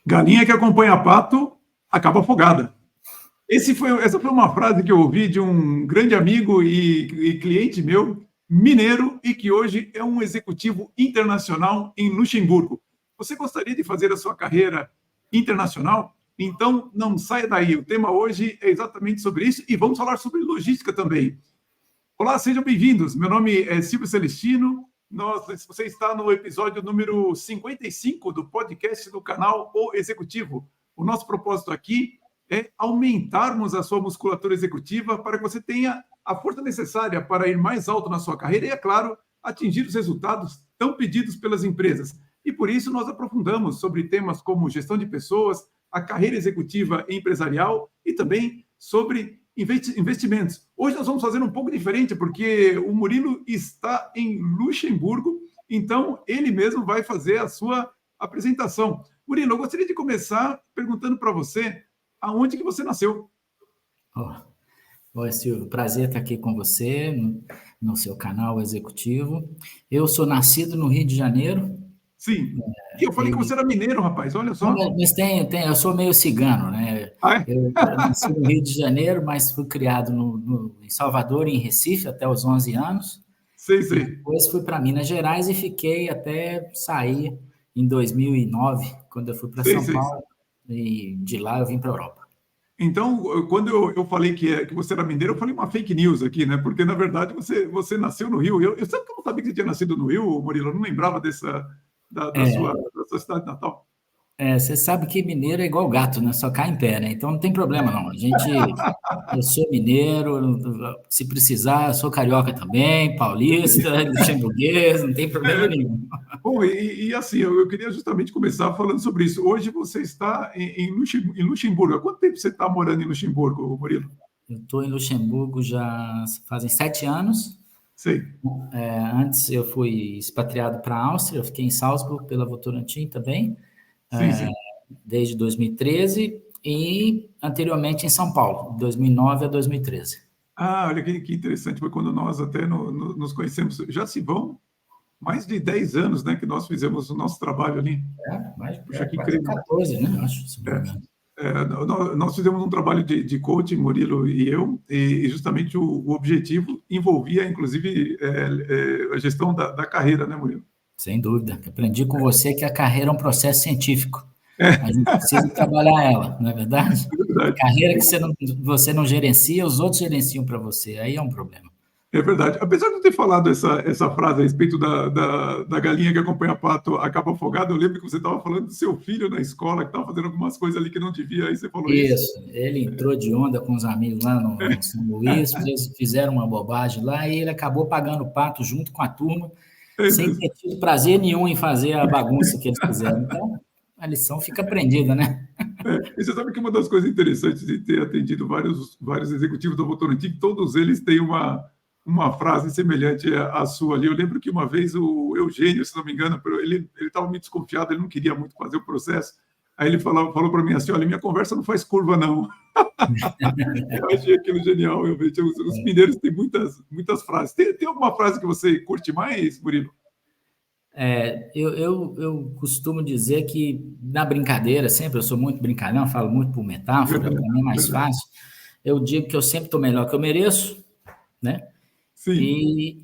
Galinha que acompanha pato acaba afogada. Essa foi uma frase que eu ouvi de um grande amigo e cliente meu, mineiro, e que hoje é um executivo internacional em Luxemburgo. Você gostaria de fazer a sua carreira internacional? Então, não saia daí. O tema hoje é exatamente sobre isso e vamos falar sobre logística também. Olá, sejam bem-vindos. Meu nome é Silvio Celestino. Você está no episódio número 55 do podcast do canal O Executivo. O nosso propósito aqui é aumentarmos a sua musculatura executiva para que você tenha a força necessária para ir mais alto na sua carreira e, é claro, atingir os resultados tão pedidos pelas empresas. E por isso nós aprofundamos sobre temas como gestão de pessoas, a carreira executiva e empresarial e também sobre investimentos. Hoje nós vamos fazer um pouco diferente, porque o Murilo está em Luxemburgo, então ele mesmo vai fazer a sua apresentação. Murilo, eu gostaria de começar perguntando para você aonde que você nasceu. Oi, Silvio, prazer estar aqui com você no seu canal executivo. Eu sou nascido no Rio de Janeiro. Sim, e eu falei que você era mineiro, rapaz, olha só. Mas eu sou meio cigano, né? Eu nasci no Rio de Janeiro, mas fui criado em Salvador e em Recife até os 11 anos. Sei. Depois fui para Minas Gerais e fiquei até sair em 2009, quando eu fui para São Paulo, e de lá eu vim para a Europa. Então, quando eu falei que você era mineiro, eu falei uma fake news aqui, né? Porque, na verdade, você nasceu no Rio. Eu sempre não sabia que você tinha nascido no Rio, Murilo. Eu não lembrava da sua cidade natal. Você sabe que mineiro é igual gato, né? Só cai em pé, né? Então não tem problema, não. Eu sou mineiro, se precisar, sou carioca também, paulista, luxemburguês, não tem problema nenhum. Bom, e assim, eu queria justamente começar falando sobre isso. Hoje você está em Luxemburgo. Há quanto tempo você está morando em Luxemburgo, Murilo? Eu estou em Luxemburgo já fazem 7 anos. Sei. Antes eu fui expatriado para a Áustria, eu fiquei em Salzburg pela Votorantim também. Sim. Desde 2013 e anteriormente em São Paulo, 2009 a 2013. Olha que interessante, foi quando nós até nos conhecemos. Já se vão mais de 10 anos, né, que nós fizemos o nosso trabalho ali. Puxa, que incrível. 14, né, acho. Nós fizemos um trabalho de coaching, Murilo e eu, e justamente o objetivo envolvia, inclusive, a gestão da carreira, né, Murilo? Sem dúvida. Aprendi com você que a carreira é um processo científico. A gente precisa trabalhar ela, não é verdade? É verdade. A carreira que você não gerencia, os outros gerenciam para você. Aí é um problema. É verdade. Apesar de eu ter falado essa frase a respeito da galinha que acompanha pato acaba afogada, eu lembro que você estava falando do seu filho na escola, que estava fazendo algumas coisas ali que não devia, aí você falou isso. Isso. Ele entrou de onda com os amigos lá no São Luís, eles fizeram uma bobagem lá e ele acabou pagando o pato junto com a turma, sem ter tido prazer nenhum em fazer a bagunça que eles fizeram. Então, a lição fica aprendida, né? E você sabe que uma das coisas interessantes de ter atendido vários executivos da Votorantim, todos eles têm uma frase semelhante à sua ali. Eu lembro que uma vez o Eugênio, se não me engano, ele estava meio desconfiado, ele não queria muito fazer o processo. Aí ele falou para mim assim: olha, minha conversa não faz curva, não. Eu achei aquilo genial, realmente. Os mineiros têm muitas frases. Tem alguma frase que você curte mais, Murilo? Eu costumo dizer que, na brincadeira, sempre, eu sou muito brincalhão, falo muito por metáfora, para mim é mais fácil. Eu digo que eu sempre estou melhor que eu mereço, né? Sim.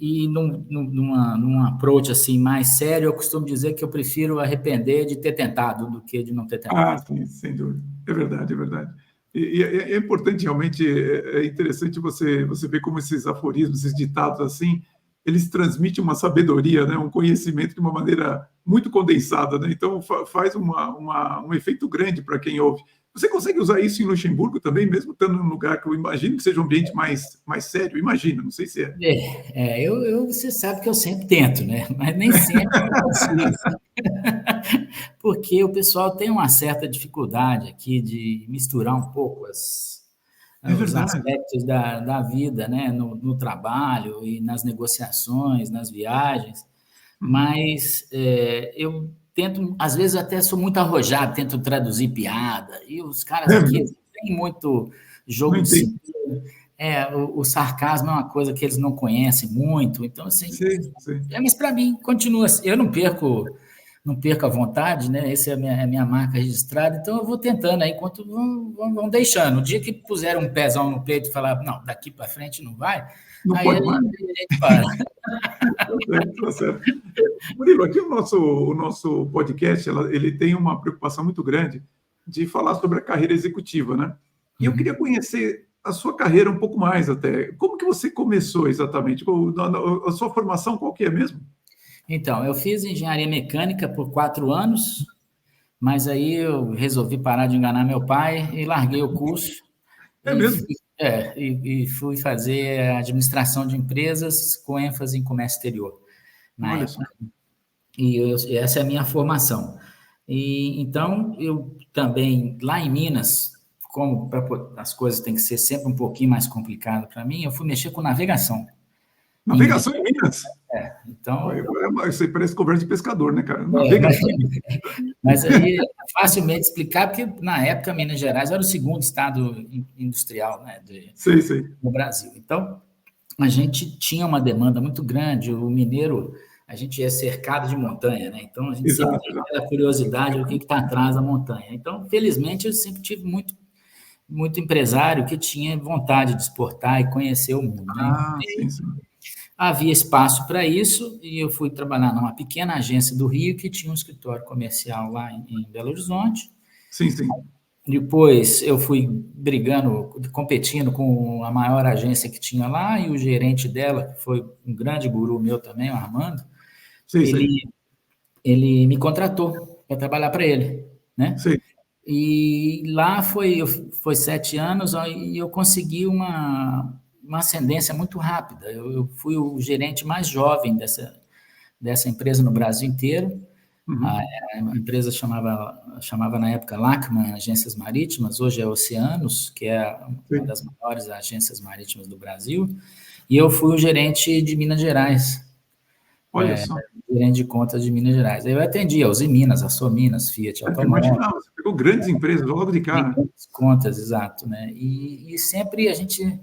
E num approach assim, mais sério, eu costumo dizer que eu prefiro arrepender de ter tentado do que de não ter tentado. Sim, sem dúvida. É verdade. E é importante, realmente, é interessante você ver como esses aforismos, esses ditados assim, eles transmitem uma sabedoria, né? Um conhecimento de uma maneira muito condensada, né? Então faz um efeito grande para quem ouve. Você consegue usar isso em Luxemburgo também, mesmo estando num lugar que eu imagino que seja um ambiente mais sério? Imagina, não sei se é. Você sabe que eu sempre tento, né? Mas nem sempre eu consigo. Porque o pessoal tem uma certa dificuldade aqui de misturar um pouco os aspectos da vida, né? No trabalho e nas negociações, nas viagens. Mas eu tento, às vezes até sou muito arrojado, tento traduzir piada, e os caras aqui têm muito jogo de cintura. O sarcasmo é uma coisa que eles não conhecem muito, então assim, sim. Mas para mim continua assim, eu não perco não perco a vontade, né? Essa é a minha marca registrada, então eu vou tentando aí, enquanto vão deixando. O dia que puser um pezão no peito e falar, não, daqui para frente não vai, Não aí pode a mais. gente para. Tá certo, tá certo. Murilo, aqui o nosso podcast, ele tem uma preocupação muito grande de falar sobre a carreira executiva, né? E eu queria conhecer a sua carreira um pouco mais até. Como que você começou exatamente? A sua formação qual que é mesmo? Então, eu fiz engenharia mecânica por 4 anos, mas aí eu resolvi parar de enganar meu pai e larguei o curso É e mesmo? e fui fazer administração de empresas com ênfase em comércio exterior na Olha só. época. E essa é a minha formação. E então eu também lá em Minas, como as coisas têm que ser sempre um pouquinho mais complicado para mim, eu fui mexer com navegação. Navegação em Minas? Então, Você parece conversa de pescador, né, cara? é, mas, Navegação. mas aí é facilmente explicar, porque na época Minas Gerais era o segundo estado industrial, né, Sei, sei. no Brasil. Então, a gente tinha uma demanda muito grande, o mineiro, a gente é cercado de montanha, né? Então, a gente sempre Exato, tem exato. aquela curiosidade do que está atrás da montanha. Então, felizmente, eu sempre tive muito empresário que tinha vontade de exportar e conhecer o mundo, né? Ah, sim, sim. Havia espaço para isso e eu fui trabalhar numa pequena agência do Rio que tinha um escritório comercial lá em Belo Horizonte. Sim, sim. Depois eu fui brigando, competindo com a maior agência que tinha lá e o gerente dela, que foi um grande guru meu também, o Armando, Sei, sei. ele me contratou para trabalhar para ele, né? Sei. E lá foi 7 anos e eu consegui uma ascendência muito rápida. Eu fui o gerente mais jovem dessa empresa no Brasil inteiro. A, Uhum. a empresa chamava na época Lachman Agências Marítimas, hoje é Oceanos, que é uma Sei. das maiores agências marítimas do Brasil, e eu fui o gerente de Minas Gerais, Olha só. gerente de contas de Minas Gerais. Eu atendia a Uzi Minas, a Sominas, Fiat Eu Automóvel, imaginava, você pegou grandes empresas logo de cara. contas, exato, né? E sempre a gente,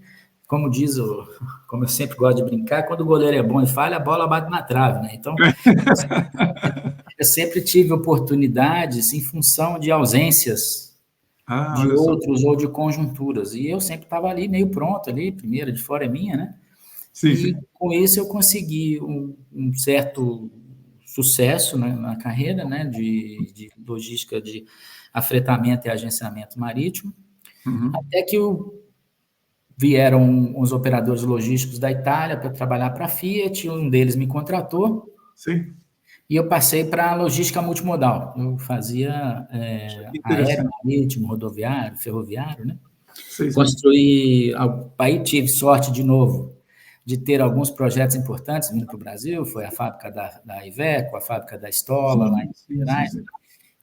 como eu sempre gosto de brincar, quando o goleiro é bom e falha, a bola bate na trave, né? Então, eu sempre tive oportunidades em função de ausências Ah, de olha só. outros ou de conjunturas. E eu sempre estava ali meio pronto, ali, primeira de fora é minha, né? Sim, E sim. com isso eu consegui um certo sucesso, né, na carreira, né, de logística de afretamento e agenciamento marítimo, Uhum. até que vieram os operadores logísticos da Itália para trabalhar para a Fiat, um deles me contratou, Sim. e eu passei para a logística multimodal. Eu fazia Poxa, que aéreo, interessante. marítimo, rodoviário, ferroviário, né? Sei, sei. Construí, aí tive sorte de novo de ter alguns projetos importantes vindo para o Brasil, foi a fábrica da Iveco, a fábrica da Stola, lá em Sim, Minas sim, sim, Gerais, sim.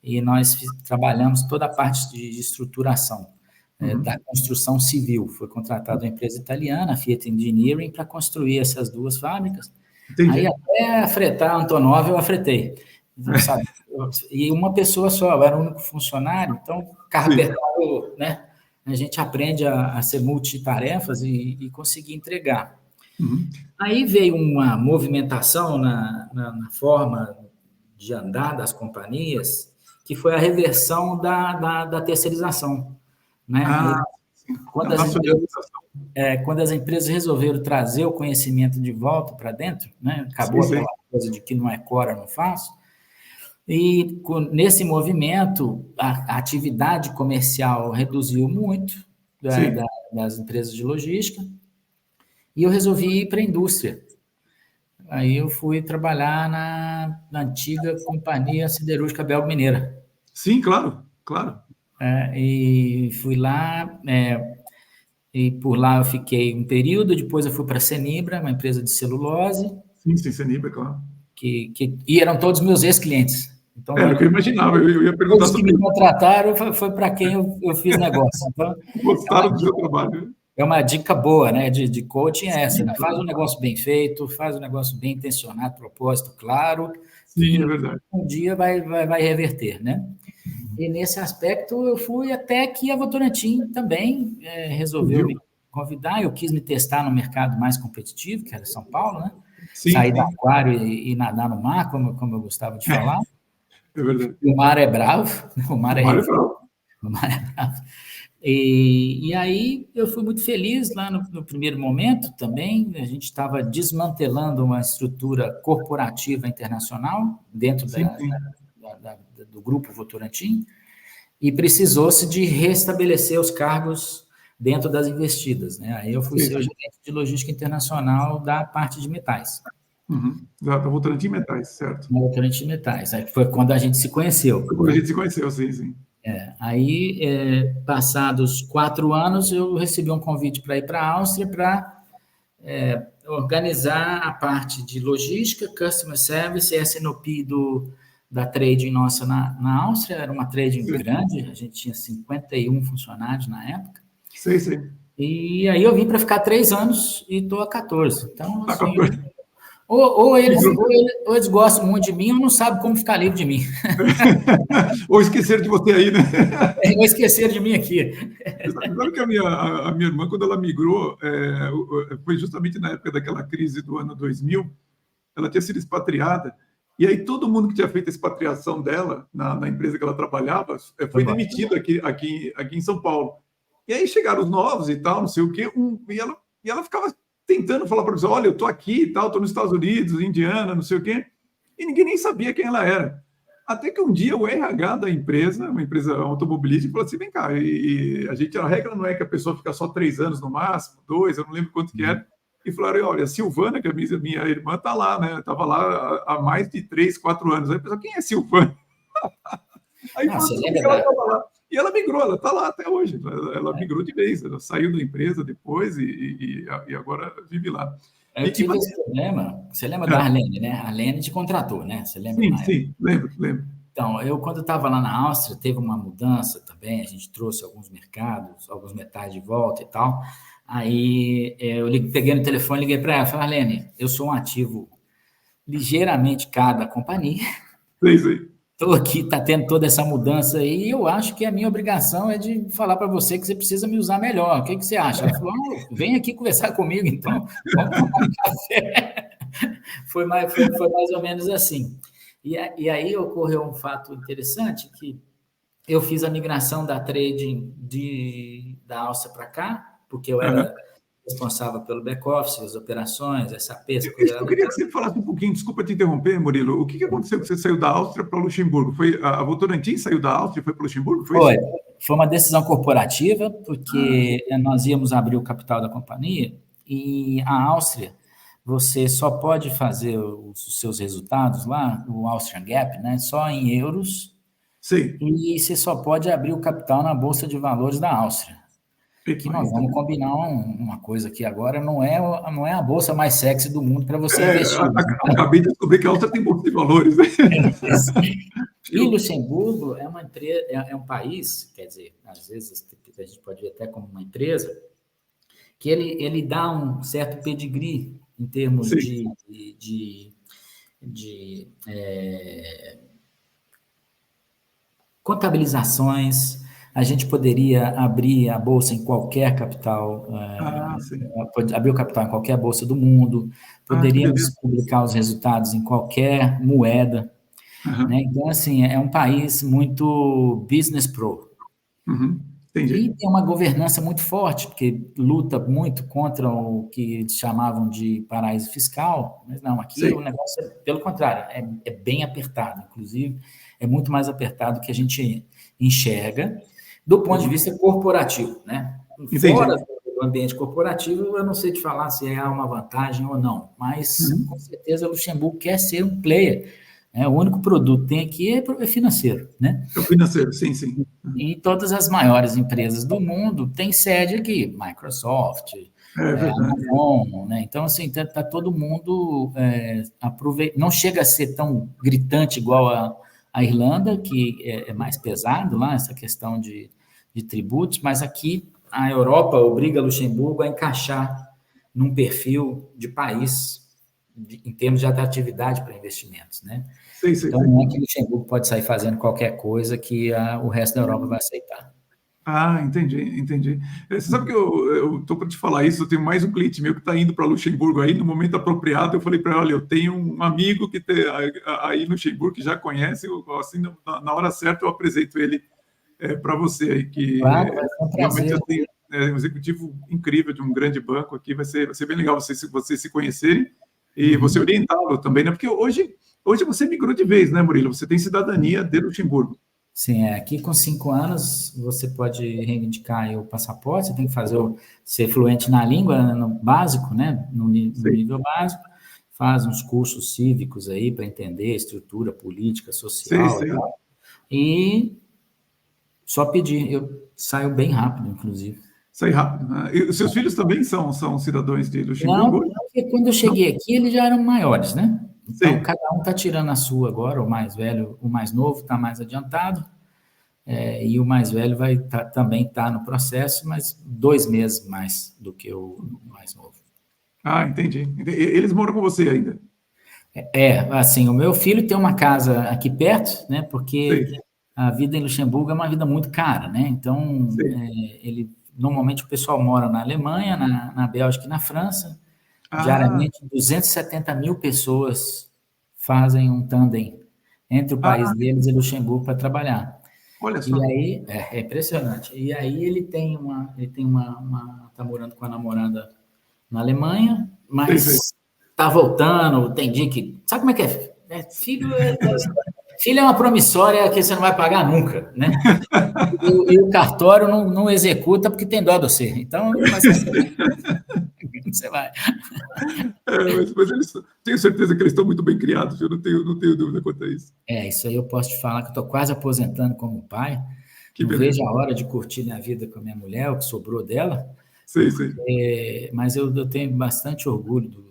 e nós trabalhamos toda a parte de estruturação da Uhum. construção civil. Foi contratada uma empresa italiana, a Fiat Engineering, para construir essas 2 fábricas. Aí Entendi. até afretar a Antonov eu afretei. Então, sabe, e uma pessoa só, eu era o único funcionário, então carro Sim. apertado, né? A gente aprende a ser multitarefas e conseguir entregar. Uhum. Aí veio uma movimentação na forma de andar das companhias, que foi a reversão da terceirização, né? Ah, Aí, sim. A quando as empresas nacionalização. quando as empresas resolveram trazer o conhecimento de volta para dentro, né? Sim, Acabou sim. aquela coisa de que não é Cora, não faço. E nesse movimento, a atividade comercial reduziu muito Sim. das empresas de logística e eu resolvi ir para a indústria. Aí eu fui trabalhar na antiga Companhia Siderúrgica Belgo-Mineira. Sim, claro, claro. E fui lá, e por lá eu fiquei um período, depois eu fui para a Senibra, uma empresa de celulose, Sim, sim, Senibra, claro. e eram todos meus ex-clientes. Então, Era o que eu imaginava, eu ia perguntar todos que sobre me isso. contrataram foi para quem eu fiz negócio. Então, é uma, Gostaram do seu trabalho. é uma dica boa, né, de coaching é essa, né? Faz um negócio bem feito, faz um negócio bem intencionado, propósito claro, Sim, é que verdade. um dia vai reverter, né? E nesse aspecto eu fui até que a Votorantim também resolveu Viu? me convidar, eu quis me testar no mercado mais competitivo, que era São Paulo, né? Sim, Sair do sim. aquário e nadar no mar, como eu gostava de falar. É verdade. O mar é bravo, o mar é bravo. O mar é bravo. E aí eu fui muito feliz lá no primeiro momento também. A gente estava desmantelando uma estrutura corporativa internacional dentro do Grupo Votorantim e precisou-se de restabelecer os cargos dentro das investidas, né? Aí eu fui ser o gerente de logística internacional da parte de metais. Exato, Votorantim Metais, certo. Votorantim Metais. Aí foi quando a gente se conheceu. Foi quando a gente se conheceu, sim. Aí, passados 4 anos, eu recebi um convite para ir para a Áustria para organizar a parte de logística, customer service e S&OP da trading nossa na Áustria. Era uma trading grande, a gente tinha 51 funcionários na época. Sei. E aí eu vim para ficar 3 anos e estou há 14. Então, Tá, assim, 14. Ou eles gostam muito de mim ou não sabem como ficar livre de mim. Ou esquecer de você aí, né? Ou esquecer de mim aqui. Sabe que a minha irmã, quando ela migrou, foi justamente na época daquela crise do ano 2000, ela tinha sido expatriada, e aí todo mundo que tinha feito a expatriação dela, na empresa que ela trabalhava, foi demitido aqui em São Paulo. E aí chegaram os novos e tal, não sei o quê, e ela ficava tentando falar para eles, olha, eu estou aqui e tal, estou nos Estados Unidos, Indiana, não sei o quê, e ninguém nem sabia quem ela era. Até que um dia o RH da empresa, uma empresa automobilística, falou assim, vem cá, a regra não é que a pessoa fica só 3 anos no máximo, 2, eu não lembro quanto que era, e falaram, olha, a Silvana, que é minha irmã, está lá, né? Estava lá há mais de 3, 4 anos. Aí a pessoa, quem é Silvana? Aí você lembra ela estava lá. E ela migrou, ela está lá até hoje. Ela migrou de vez, ela saiu da empresa depois e agora vive lá. Eu tive esse problema. Você lembra da Arlene, né? A Arlene te contratou, né? Você lembra? Sim, lembro. Então, eu, quando estava lá na Áustria, teve uma mudança também, a gente trouxe alguns mercados, alguns metais de volta e tal. Aí eu peguei no telefone, liguei para ela, falei, Arlene, eu sou um ativo ligeiramente caro da companhia. Sei. Estou aqui, está tendo toda essa mudança aí, e eu acho que a minha obrigação é de falar para você que você precisa me usar melhor. O que você acha? Ela falou, vem aqui conversar comigo, então, vamos tomar um café. Foi mais ou menos assim. E aí ocorreu um fato interessante, que eu fiz a migração da trading da Áustria para cá, porque eu era responsável pelo back-office, as operações, SAP, essa coisa. Eu queria que você falasse um pouquinho, desculpa te interromper, Murilo, o que aconteceu que você saiu da Áustria para Luxemburgo? Foi a Votorantim saiu da Áustria e foi para Luxemburgo? Foi uma decisão corporativa, porque nós íamos abrir o capital da companhia e a Áustria, você só pode fazer os seus resultados lá, o Austrian Gap, né, só em euros. Sim. E você só pode abrir o capital na Bolsa de Valores da Áustria. Que nós vamos combinar uma coisa aqui agora, não é a bolsa mais sexy do mundo para você investir. Acabei de descobrir que a Áustria tem bolsa de valores. Né? E Luxemburgo é uma empresa, é um país, quer dizer, às vezes a gente pode ver até como uma empresa, que ele dá um certo pedigree em termos de contabilizações. A gente poderia abrir a bolsa em qualquer capital, abrir o capital em qualquer bolsa do mundo, poderíamos publicar os resultados em qualquer moeda. Né? Então, assim, é um país muito business pro. E tem uma governança muito forte, porque luta muito contra o que eles chamavam de paraíso fiscal, mas não, aqui o negócio é, pelo contrário, é bem apertado, inclusive é muito mais apertado do que a gente enxerga do ponto de vista corporativo, né? Fora do ambiente corporativo, eu não sei te falar se é uma vantagem ou não, mas com certeza o Luxemburgo quer ser um player. O único produto que tem aqui é financeiro, né? É o financeiro, sim. E todas as maiores empresas do mundo têm sede aqui, Microsoft, Amazon, né? Então, assim, tá todo mundo aproveitando. Não chega a ser tão gritante igual a Irlanda, que é mais pesado lá, essa questão de tributos, mas aqui a Europa obriga Luxemburgo a encaixar num perfil de país em termos de atratividade para investimentos, né? Então, não é que Luxemburgo pode sair fazendo qualquer coisa que o resto da Europa vai aceitar. Ah, entendi. Você sabe que eu estou para te falar isso, eu tenho mais um cliente meu que está indo para Luxemburgo aí, no momento apropriado, eu falei para ele, olha, eu tenho um amigo que tem aí no Luxemburgo que já conhece, assim, na hora certa eu apresento ele para você aí, que Claro, vai ser um realmente prazer. assim, um executivo incrível de um grande banco aqui, vai ser bem legal vocês se conhecerem e você Uhum. orientá-lo também, né? Porque hoje você migrou de vez, né, Murilo? Você tem cidadania de Luxemburgo. Sim, aqui com 5 anos você pode reivindicar aí o passaporte, você tem que ser fluente na língua, né, no básico, né, no Sei, nível básico, faz uns cursos cívicos aí para entender a estrutura política, sei, social, sei. e só pedir, eu saio bem rápido, inclusive. Sai rápido, né? E os seus filhos também são cidadãos de Luxemburgo Não, hoje? porque quando eu Não? cheguei aqui, eles já eram maiores, né? Então, Sei. cada um está tirando a sua agora, o mais velho, o mais novo está mais adiantado, e o mais velho também está no processo, mas 2 meses mais do que o mais novo. Ah, entendi. Eles moram com você ainda? Assim, o meu filho tem uma casa aqui perto, né? Porque Sei, a vida em Luxemburgo é uma vida muito cara, né? Então, sei. normalmente o pessoal mora na Alemanha, na Bélgica e na França. Ah, Diariamente, 270 mil pessoas fazem um tandem entre o país ah, deles e Luxemburgo para trabalhar. olha E só. aí, é impressionante. E aí tá morando com a namorada na Alemanha, Sei, sei. mas tá voltando, tem dia que, sabe como é que é? Filho é uma promissória que você não vai pagar nunca, né? E o cartório não executa porque tem dó de você. Então, mas você vai. Mas eles, tenho certeza que eles estão muito bem criados, eu não tenho dúvida quanto a isso. Isso aí eu posso te falar que eu estou quase aposentando como pai. Que Não vejo beleza. a hora de curtir minha vida com a minha mulher, o que sobrou dela, Sei, sei. mas eu tenho bastante orgulho do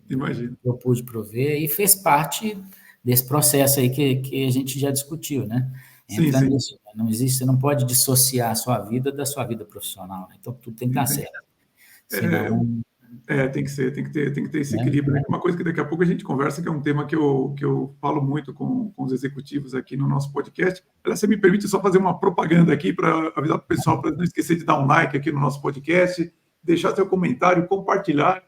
Imagino. que eu pude prover e fez parte desse processo aí que a gente já discutiu, né? Sim, Entra sim. nisso, não existe, você não pode dissociar a sua vida da sua vida profissional, né? Então tudo tem que dar Entendi. certo, É, senão, tem que ser, tem que ter esse né? equilíbrio, né? Uma coisa que daqui a pouco a gente conversa, que é um tema que eu falo muito com os executivos aqui no nosso podcast. Aliás, você me permite só fazer uma propaganda aqui para avisar para o pessoal, para não esquecer de dar um like aqui no nosso podcast, deixar seu comentário, compartilhar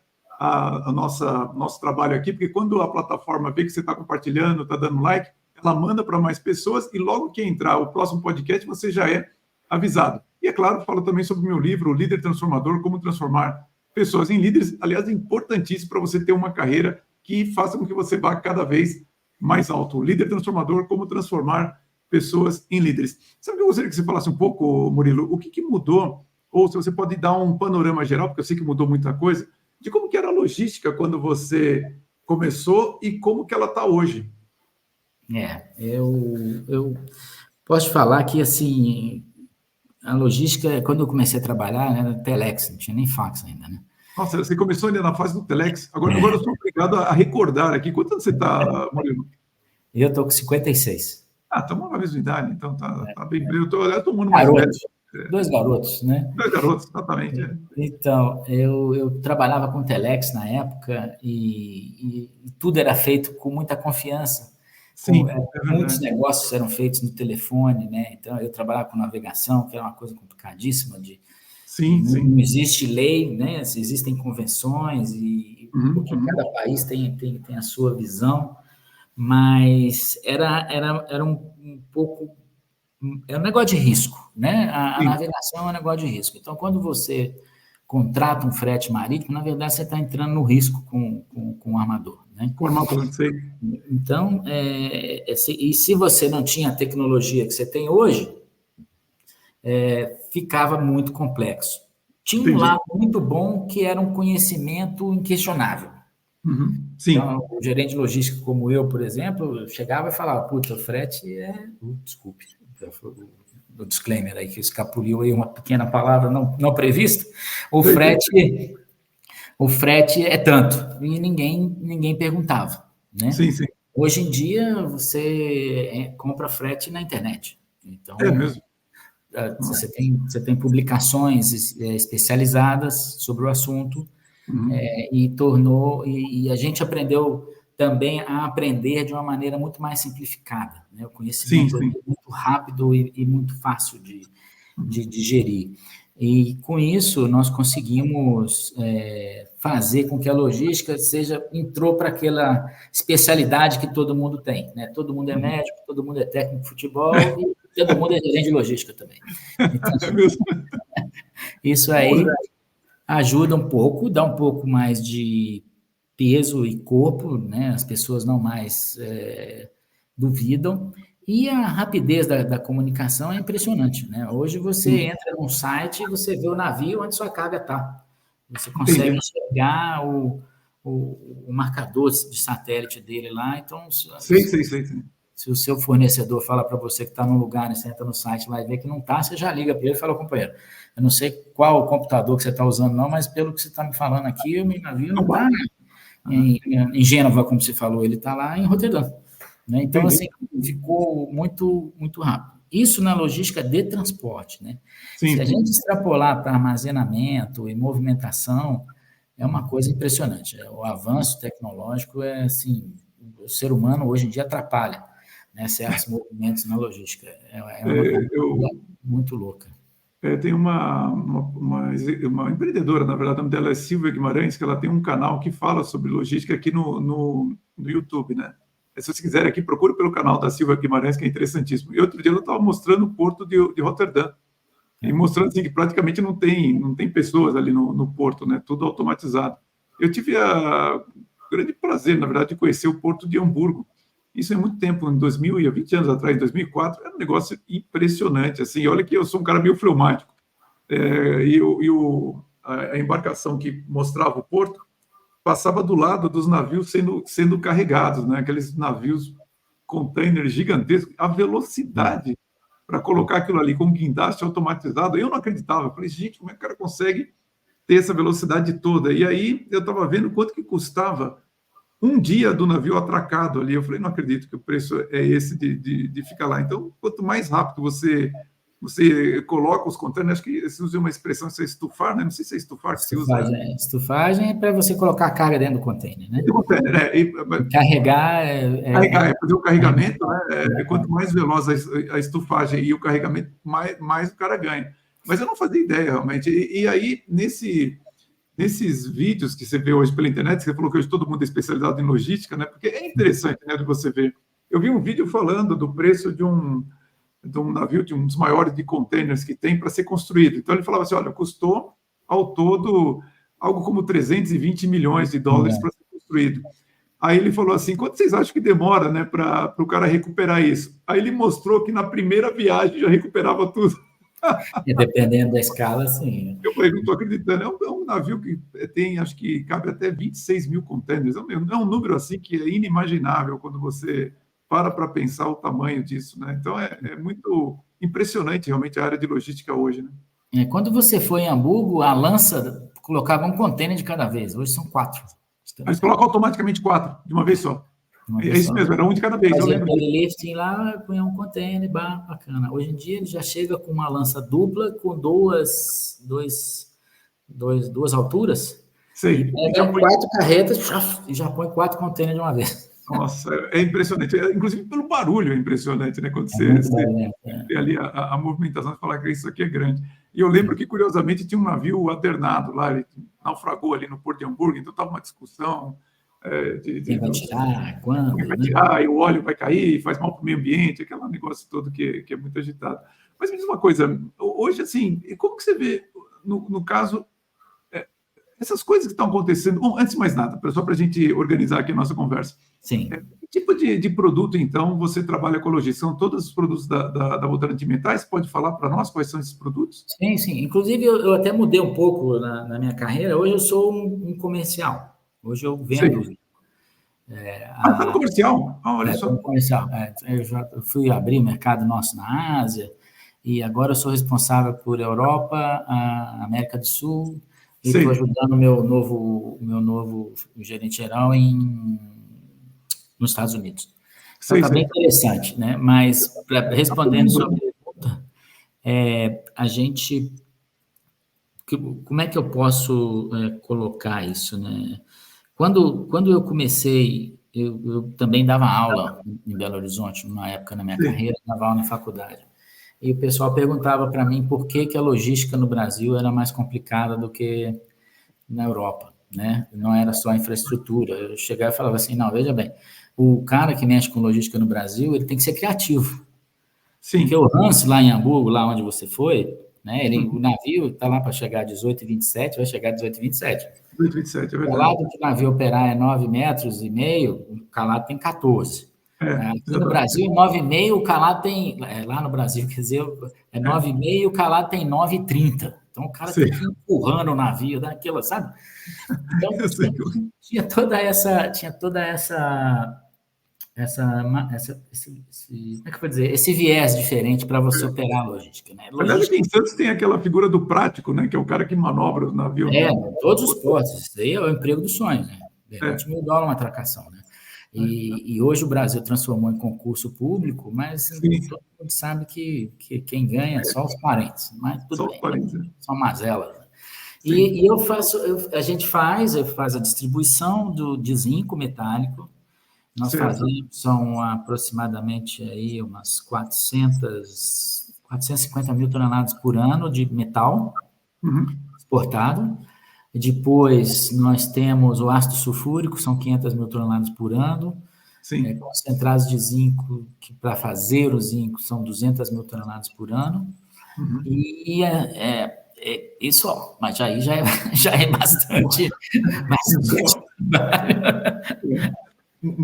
nosso trabalho aqui, porque quando a plataforma vê que você está compartilhando, está dando like, ela manda para mais pessoas e logo que entrar o próximo podcast, você já é avisado. E, é claro, falo também sobre o meu livro, O Líder Transformador, Como Transformar Pessoas em Líderes. Aliás, é importantíssimo para você ter uma carreira que faça com que você vá cada vez mais alto. O Líder Transformador, Como Transformar Pessoas em Líderes. Sabe o que eu gostaria que você falasse um pouco, Murilo? O que mudou? Ou se você pode dar um panorama geral, porque eu sei que mudou muita coisa, de como que era a logística quando você começou e como que ela está hoje. Eu posso te falar que, assim, a logística, quando eu comecei a trabalhar, né, era telex, não tinha nem fax ainda, né? Nossa, você começou ainda na fase do Telex. Agora eu sou obrigado a recordar aqui. Quanto você está, Murilo? E eu tô com 56. Ah, estamos na mesma idade, então tá bem. Eu estou um ano mais velho. Garotos, 2 garotos, né? Dois garotos, exatamente. Então, eu trabalhava com telex na época e tudo era feito com muita confiança. Sim, é Muitos verdade. negócios eram feitos no telefone, né? Então, eu trabalhava com navegação, que era uma coisa complicadíssima, Sim, sim. não existe lei, né? Existem convenções, Uhum, porque uhum. cada país tem a sua visão, mas era um pouco. É um negócio de risco, né? A Sim, navegação é um negócio de risco. Então, quando você contrata um frete marítimo, na verdade, você está entrando no risco com o armador, né? com armador, sei. Então, e se você não tinha a tecnologia que você tem hoje, ficava muito complexo. Tinha um Entendi. lado muito bom que era um conhecimento inquestionável. Uhum, Então, sim, o gerente de logística como eu, por exemplo, chegava e falava, puta, o frete desculpe, o disclaimer aí que escapuliu aí uma pequena palavra não prevista, o sei, sei. frete, o frete é tanto, e ninguém perguntava, né? Sim, sim. Hoje em dia, você compra frete na internet. É Então, mesmo. Nossa. você tem publicações especializadas sobre o assunto, Uhum. e a gente aprendeu também a aprender de uma maneira muito mais simplificada, né? O Sim, conhecimento é sim. muito rápido e muito fácil de gerir. E, com isso, nós conseguimos fazer com que a logística entrou para aquela especialidade que todo mundo tem, né? Todo mundo é médico, todo mundo é técnico de futebol e todo mundo é gerente de logística também. Então, isso aí ajuda um pouco, dá um pouco mais de peso e corpo, né? As pessoas não mais duvidam. E a rapidez da comunicação é impressionante, né? Hoje você entra num site e você vê o navio onde sua carga está. Você consegue enxergar o marcador de satélite dele lá. Então, se o seu fornecedor fala para você que está num lugar, e você entra no site, vai ver que não está, você já liga para ele e fala, companheiro, eu não sei qual computador que você está usando, não, mas pelo que você está me falando aqui, o meu navio não está em Gênova, como você falou, ele está lá em Roterdã. Né? Então, assim, ficou muito, muito rápido. Isso na logística de transporte, né? Se a gente extrapolar para armazenamento e movimentação, é uma coisa impressionante. O avanço tecnológico assim, o ser humano hoje em dia atrapalha, né, certos movimentos na logística. É uma coisa muito louca. Tem uma empreendedora, na verdade, o nome dela é Silvia Guimarães, que ela tem um canal que fala sobre logística aqui no YouTube, né? Se vocês quiserem aqui, procure pelo canal da Silvia Guimarães, que é interessantíssimo. E outro dia ela estava mostrando o porto de Roterdã, e mostrando assim, que praticamente não tem pessoas ali no porto, né? Tudo automatizado. Eu tive o grande prazer, na verdade, de conhecer o porto de Hamburgo. Isso é muito tempo, em 2000, há 20 anos atrás, em 2004, era um negócio impressionante. Assim, olha que eu sou um cara meio fleumático. A embarcação que mostrava o porto passava do lado dos navios sendo carregados, né? Aqueles navios containers gigantescos, a velocidade para colocar aquilo ali com guindaste automatizado, eu não acreditava. Eu falei, gente, como é que o cara consegue ter essa velocidade toda? E aí eu estava vendo quanto que custava um dia do navio atracado ali. Eu falei, não acredito que o preço é esse de ficar lá. Então, quanto mais rápido você coloca os containers, acho que se usa uma expressão, se é estufar, né? Não sei se é estufar que se usa. Estufagem é para você colocar a carga dentro do container, né? Carregar fazer o carregamento, né? Quanto mais veloz a estufagem e o carregamento, mais o cara ganha. Mas eu não fazia ideia, realmente. E aí, nesses vídeos que você vê hoje pela internet, você falou que hoje todo mundo é especializado em logística, né? Porque é interessante, né, de você ver. Eu vi um vídeo falando do preço de um navio, de um dos maiores de containers que tem para ser construído. Então, ele falava assim, olha, custou ao todo algo como 320 milhões de dólares para ser construído. Aí ele falou assim, quanto vocês acham que demora, né, para o cara recuperar isso? Aí ele mostrou que na primeira viagem já recuperava tudo. Dependendo da escala, sim. Eu falei, não estou acreditando. É um navio que tem, acho que cabe até 26 mil containers. É um número assim que é inimaginável quando você para pensar o tamanho disso, né? Então, é muito impressionante, realmente, a área de logística hoje, né? Quando você foi em Hamburgo, a Lança colocava um container de cada vez. Hoje são 4. Eles colocam automaticamente 4, de uma vez só. Isso mesmo, era um de cada vez. Fazia aquele lifting lá, punha um container, bacana. Hoje em dia, ele já chega com uma lança dupla, com duas alturas. Sei. E pega 4 carretas e já põe 4 containers de uma vez. Nossa, é impressionante. Inclusive pelo barulho é impressionante, né? Quando você vê ali a movimentação, você fala que isso aqui é grande. E eu lembro que, curiosamente, tinha um navio alternado lá, ele naufragou ali no Porto de Hamburgo, então estava uma discussão quem vai tirar, quando? Quem vai tirar, e o óleo vai cair, faz mal para o meio ambiente, aquele negócio todo que é muito agitado. Mas me diz uma coisa, hoje, assim, como que você vê, no caso, essas coisas que estão acontecendo. Bom, antes de mais nada, só para a gente organizar aqui a nossa conversa. Sim. Que tipo de produto, então, você trabalha com logística? São todos os produtos da Votorantim Metais? Você pode falar para nós quais são esses produtos? Sim, sim. Inclusive, eu até mudei um pouco na minha carreira. Hoje eu sou um comercial. Hoje eu vendo. Tá no comercial? Olha só. No comercial. Eu fui abrir o mercado nosso na Ásia, e agora eu sou responsável por Europa, a América do Sul, e estou ajudando o meu novo gerente geral nos Estados Unidos. Então, está bem interessante, né? Mas, respondendo sua pergunta, a gente... Como é que eu posso colocar isso, né? Quando eu comecei, eu também dava aula em Belo Horizonte, numa época na minha carreira, dava aula na faculdade. e o pessoal perguntava para mim por que a logística no Brasil era mais complicada do que na Europa, né? Não era só a infraestrutura. Eu chegava e falava assim, não, veja bem, o cara que mexe com logística no Brasil, ele tem que ser criativo. Sim. Porque o Hans, lá em Hamburgo, lá onde você foi, né, o navio está lá para chegar a 18,27, vai chegar a 18,27. 18,27, é verdade. O calado que o navio operar é 9,5 metros, o calado tem 14. Aqui no Brasil, 9,5, o calado tem... lá no Brasil, quer dizer, é 9,5 e o calado tem 9,30. Então, o cara tem que ir empurrando o navio, daquilo, sabe? Então, tinha toda essa como é que eu vou dizer? Esse viés diferente para você operar a logística, né? Aliás, aqui em Santos tem aquela figura do prático, né? Que é o cara que manobra o navio. Todos os portos. Isso aí é o emprego dos sonhos, né? $20 mil uma atracação, né? E hoje o Brasil transformou em concurso público, mas todo mundo sabe que quem ganha é só os parentes. Mas tudo bem, são mazelas. E a gente faz a distribuição de zinco metálico. Nós fazemos, são aproximadamente aí umas 450 mil toneladas por ano de metal exportado. Depois, nós temos o ácido sulfúrico, são 500 mil toneladas por ano. Concentrados de zinco, que para fazer o zinco são 200 mil toneladas por ano. E isso, mas aí já é bastante.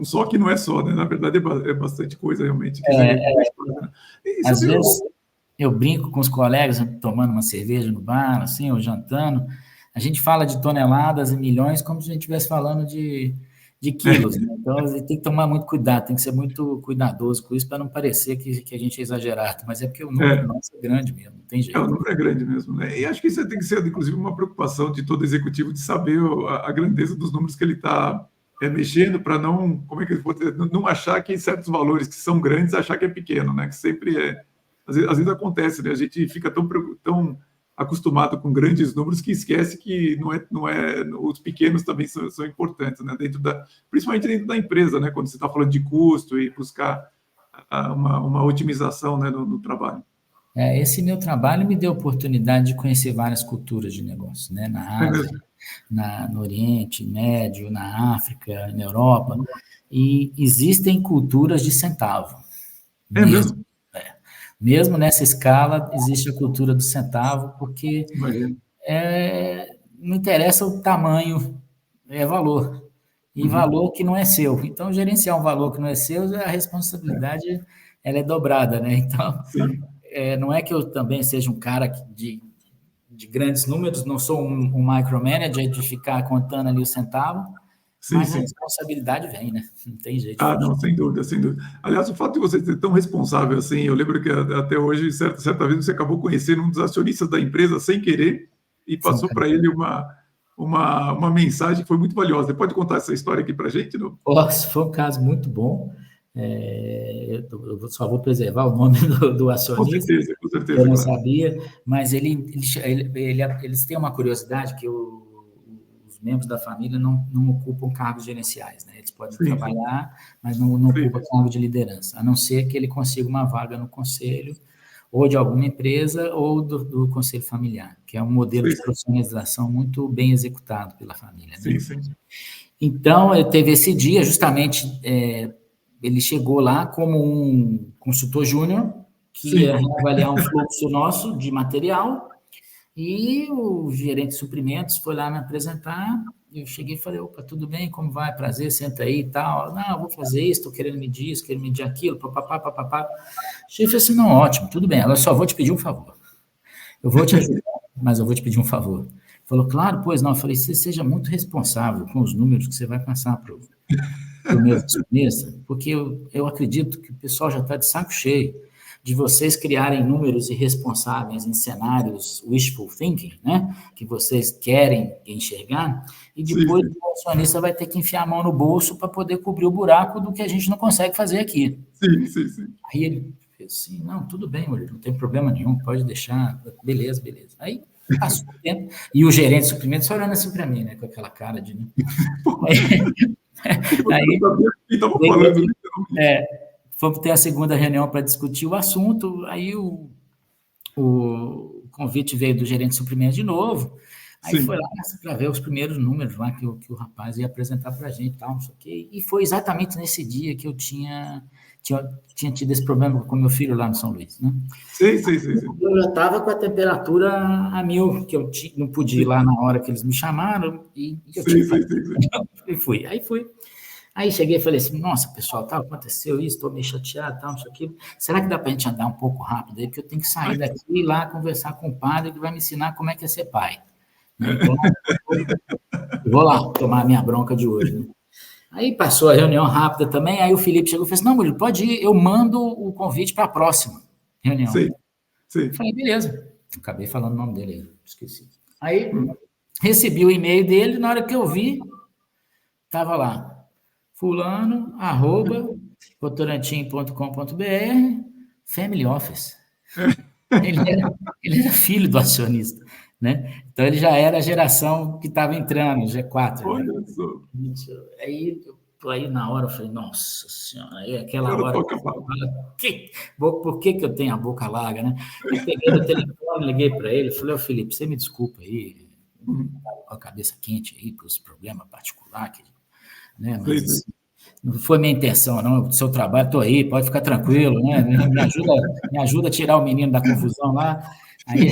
Só que não é só, né? Na verdade, é bastante coisa, realmente. Às vezes, eu brinco com os colegas, tomando uma cerveja no bar, assim, ou jantando, a gente fala de toneladas e milhões como se a gente estivesse falando de quilos. Né? Então, tem que tomar muito cuidado, tem que ser muito cuidadoso com isso para não parecer que a gente é exagerado. Mas é porque o número nosso é grande mesmo, não tem jeito. O número é grande mesmo, né? E acho que isso tem que ser, inclusive, uma preocupação de todo executivo de saber a grandeza dos números que ele está mexendo para não, como é que eu vou dizer, não achar que certos valores que são grandes, achar que é pequeno, né? Que sempre é... Às vezes acontece, né? A gente fica tão acostumado com grandes números que esquece que não é os pequenos também são importantes, né? Principalmente dentro da empresa, né? Quando você está falando de custo e buscar uma otimização, né, no trabalho. Esse meu trabalho me deu a oportunidade de conhecer várias culturas de negócio, né? Na Ásia, no Oriente Médio, na África, na Europa, e existem culturas de centavo. Mesmo? Mesmo nessa escala, existe a cultura do centavo, porque não interessa o tamanho, é valor. E valor que não é seu. Então, gerenciar um valor que não é seu, a responsabilidade ela é dobrada, né? Então, não é que eu também seja um cara de grandes números, não sou um micromanager de ficar contando ali o centavo, mas a responsabilidade vem, né? Não tem jeito. Não, sem dúvida, sem dúvida. Aliás, o fato de você ser tão responsável assim, eu lembro que até hoje, certa vez, você acabou conhecendo um dos acionistas da empresa sem querer e passou para ele uma mensagem que foi muito valiosa. Você pode contar essa história aqui para a gente? Não? Posso, foi um caso muito bom. Eu só vou preservar o nome do acionista. Com certeza. Eu não sabia, mas eles têm uma curiosidade que os membros da família não ocupam cargos gerenciais, né? Eles podem trabalhar, mas não ocupam cargo de liderança, a não ser que ele consiga uma vaga no conselho, ou de alguma empresa, ou do conselho familiar, que é um modelo de profissionalização muito bem executado pela família. Né? Então, teve esse dia, justamente, ele chegou lá como um consultor júnior, que ia avaliar um fluxo nosso de material, e o gerente de suprimentos foi lá me apresentar, eu cheguei e falei, opa, tudo bem, como vai? Prazer, senta aí e tal. Não, eu vou fazer isso, estou querendo medir isso, querendo medir aquilo, papapá. O chefe assim, não, ótimo, tudo bem, agora só vou te pedir um favor. Eu vou te ajudar, mas eu vou te pedir um favor. Falou, claro, pois não. Eu falei, você seja muito responsável com os números que você vai passar para o meu acionista, porque eu acredito que o pessoal já está de saco cheio de vocês criarem números irresponsáveis em cenários wishful thinking, né? Que vocês querem enxergar, e depois o acionista vai ter que enfiar a mão no bolso para poder cobrir o buraco do que a gente não consegue fazer aqui. Aí ele fez assim, não, tudo bem, Murilo, não tem problema nenhum, pode deixar, beleza. Aí passou o tempo, e o gerente de suprimentos olhando assim para mim, né? Com aquela cara de... Fomos ter a segunda reunião para discutir o assunto, aí o o convite veio do gerente de suprimentos de novo, aí Sim. foi lá para ver os primeiros números lá que o rapaz ia apresentar para a gente, tal, não sei o quê, e foi exatamente nesse dia que eu tinha tido esse problema com meu filho lá no São Luís, né? Sei. Eu já estava com a temperatura a 1000, que eu não podia ir lá na hora que eles me chamaram, e eu tinha que fui. Aí cheguei e falei assim, nossa, pessoal, tal, aconteceu isso, estou meio chateado, tal, não sei o quê. Será que dá para a gente andar um pouco rápido aí? Porque eu tenho que sair daqui e ir lá conversar com o padre que vai me ensinar como é que é ser pai. Né? Então, eu vou lá tomar a minha bronca de hoje. Né? Aí passou a reunião rápida também, aí o Felipe chegou e falou assim, não, Murilo, pode ir, eu mando o convite para a próxima reunião. Sim. Eu falei, beleza. Acabei falando o nome dele aí, esqueci. Aí, recebi o e-mail dele, na hora que eu vi, estava lá, fulano, @votorantim.com.br, family office. Ele era filho do acionista, né? Então, ele já era a geração que estava entrando, G4. Olha Né? só. Aí, na hora, eu falei, nossa senhora, aí aquela hora... Por que eu tenho a boca larga, né? Aí peguei no telefone, liguei para ele, falei, Felipe, você me desculpa aí, com a cabeça quente aí, para os problemas particulares, né? Mas não foi minha intenção, não, o seu trabalho, estou aí, pode ficar tranquilo, né? Me ajuda a tirar o menino da confusão lá. Aí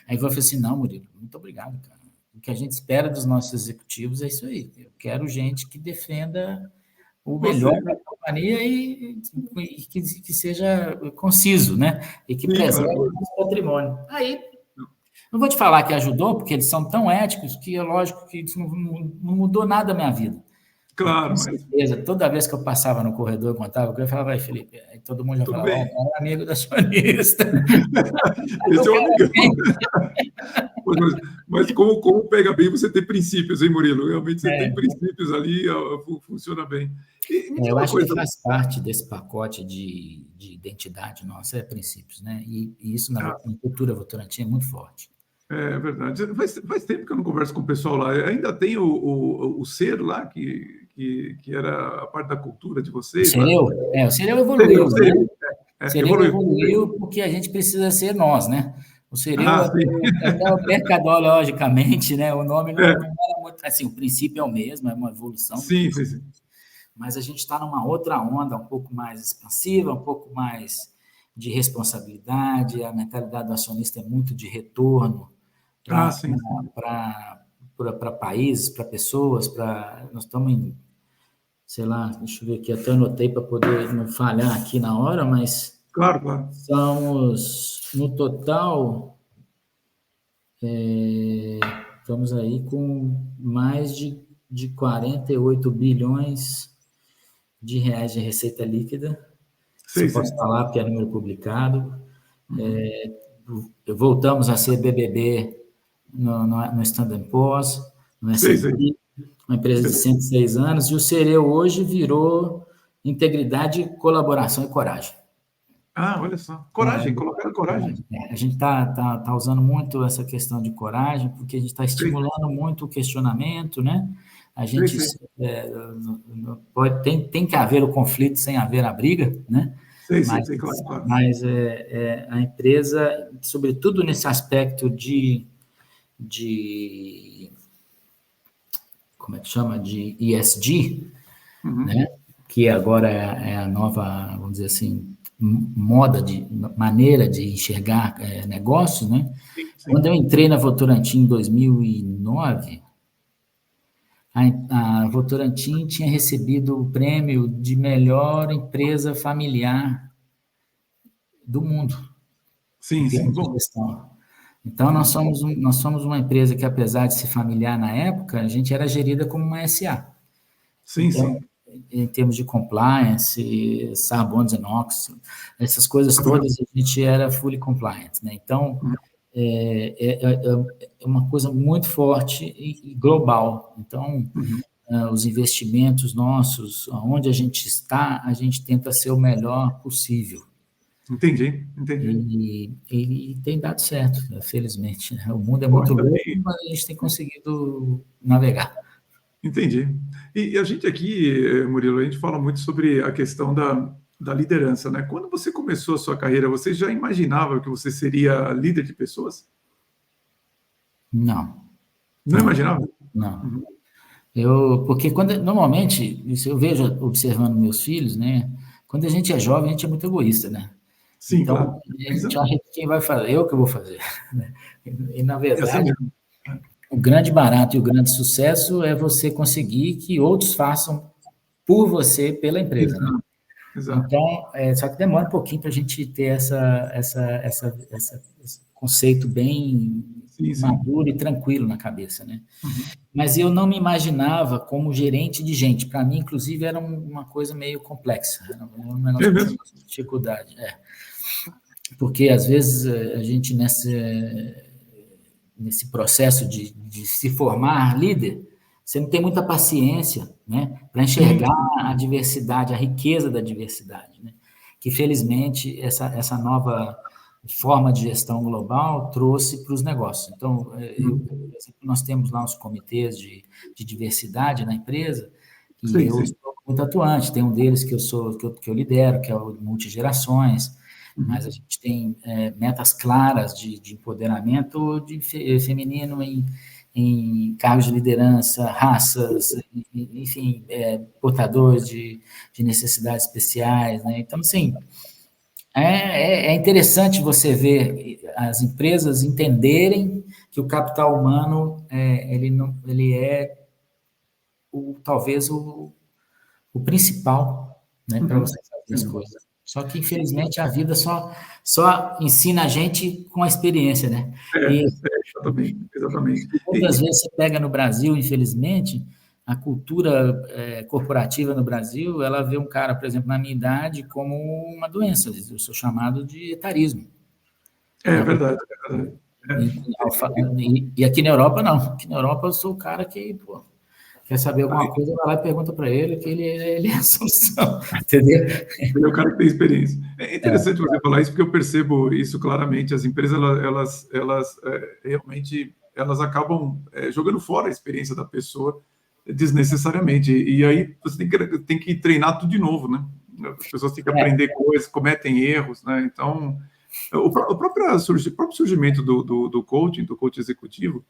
ele falou assim, não, Murilo, muito obrigado, cara. O que a gente espera dos nossos executivos é isso aí. Eu quero gente que defenda o melhor da companhia e que seja conciso, né? E que preserve o nosso patrimônio. Aí, não vou te falar que ajudou, porque eles são tão éticos que é lógico que isso não mudou nada da minha vida. Claro, com certeza, toda vez que eu passava no corredor, eu contava, eu falava, vai, Felipe, aí todo mundo já falava, cara é amigo da acionista. Esse é o amigão. Mas como pega bem, você tem princípios, hein, Murilo? Realmente você tem princípios ali, funciona bem. Eu acho que faz parte desse pacote de identidade nossa, princípios, né? E isso na cultura Votorantim é muito forte. É verdade. Faz tempo que eu não converso com o pessoal lá. Ainda tem o ser lá, que era a parte da cultura de vocês? O Sereu evoluiu. O Sereu evoluiu porque a gente precisa ser nós, né? O Sereu, mercadologicamente, né? O nome não era muito... Assim, o princípio é o mesmo, é uma evolução. Sim. Mas a gente está numa outra onda, um pouco mais expansiva, um pouco mais de responsabilidade, a mentalidade do acionista é muito de retorno para países, para pessoas, nós estamos em, sei lá, deixa eu ver aqui, até anotei para poder não falhar aqui na hora, mas claro. Estamos, no total, estamos aí com mais de 48 bilhões de reais de receita líquida. Se eu posso falar, porque é número publicado. Voltamos a ser BBB no Standard & Poor's, no S&P, uma empresa de 106 anos, e o Sereu hoje virou integridade, colaboração e coragem. Olha só. Coragem, colocaram coragem. A gente tá usando muito essa questão de coragem, porque a gente está estimulando muito o questionamento, né? A gente tem que haver o conflito sem haver a briga, né? Claro. Mas a empresa, sobretudo nesse aspecto de como é que chama? De ESG, né? Que agora é a nova, vamos dizer assim, maneira de enxergar negócios, né? Quando eu entrei na Votorantim em 2009, a Votorantim tinha recebido o prêmio de melhor empresa familiar do mundo. Sim. Bom. Então, nós somos uma empresa que, apesar de ser familiar na época, a gente era gerida como uma SA. Sim. Em termos de compliance, Sarbanes and Oxley, essas coisas todas, a gente era fully compliant, né? Então, é uma coisa muito forte e global. Então, os investimentos nossos, onde a gente está, a gente tenta ser o melhor possível. Entendi. E tem dado certo, felizmente. Né? O mundo é muito louco, mas a gente tem conseguido navegar. Entendi. E a gente aqui, Murilo, a gente fala muito sobre a questão da liderança, né? Quando você começou a sua carreira, você já imaginava que você seria líder de pessoas? Não, Não imaginava? não. Uhum. Porque normalmente, isso eu vejo observando meus filhos, né? Quando a gente é jovem, a gente é muito egoísta, né? Sim, Então, claro. a gente acha que quem vai fazer, eu que vou fazer, né? E, na É assim verdade, mesmo. o grande barato e o grande sucesso é você conseguir que outros façam por você, pela empresa, né? Exato, exato. Então, só que demora um pouquinho para a gente ter esse conceito bem Sim, sim. maduro e tranquilo na cabeça, né? Uhum. Mas eu não me imaginava como gerente de gente. Para mim, inclusive, era uma coisa meio complexa, era um É negócio que eu tinha mesmo? dificuldade. Porque, às vezes, a gente, nesse processo de se formar líder, você não tem muita paciência, né, para Sim, enxergar sim. a diversidade, a riqueza da diversidade, né? Que, felizmente, essa nova forma de gestão global trouxe para os negócios. Então, Uhum. por exemplo, nós temos lá os comitês de diversidade na empresa, e Sei, eu sei. sou muito atuante. Tem um deles que eu lidero, que é o Multigerações, mas a Uhum. gente tem metas claras de empoderamento feminino em cargos de liderança, raças, enfim, portadores de necessidades especiais, né? Então, assim, é interessante você ver as empresas entenderem que o capital humano ele não, ele é talvez o principal, né, para Uhum. você fazer as Sim. coisas. Só que, infelizmente, a vida só ensina a gente com a experiência, né? E Exatamente, exatamente. muitas vezes você pega no Brasil, infelizmente, a cultura corporativa no Brasil, ela vê um cara, por exemplo, na minha idade, como uma doença. Eu sou chamado de etarismo. É Né? verdade, é verdade. E aqui na Europa, não. Aqui na Europa, eu sou o cara que, pô, quer saber alguma coisa, vai lá e pergunta para ele, que ele é a solução, entendeu? Ele é o cara que tem experiência. É interessante você falar isso, porque eu percebo isso claramente. As empresas, realmente, elas acabam jogando fora a experiência da pessoa desnecessariamente. E aí você tem que treinar tudo de novo, né? As pessoas têm que aprender coisas, cometem erros, né? Então, o próprio surgimento do coaching, do coach executivo,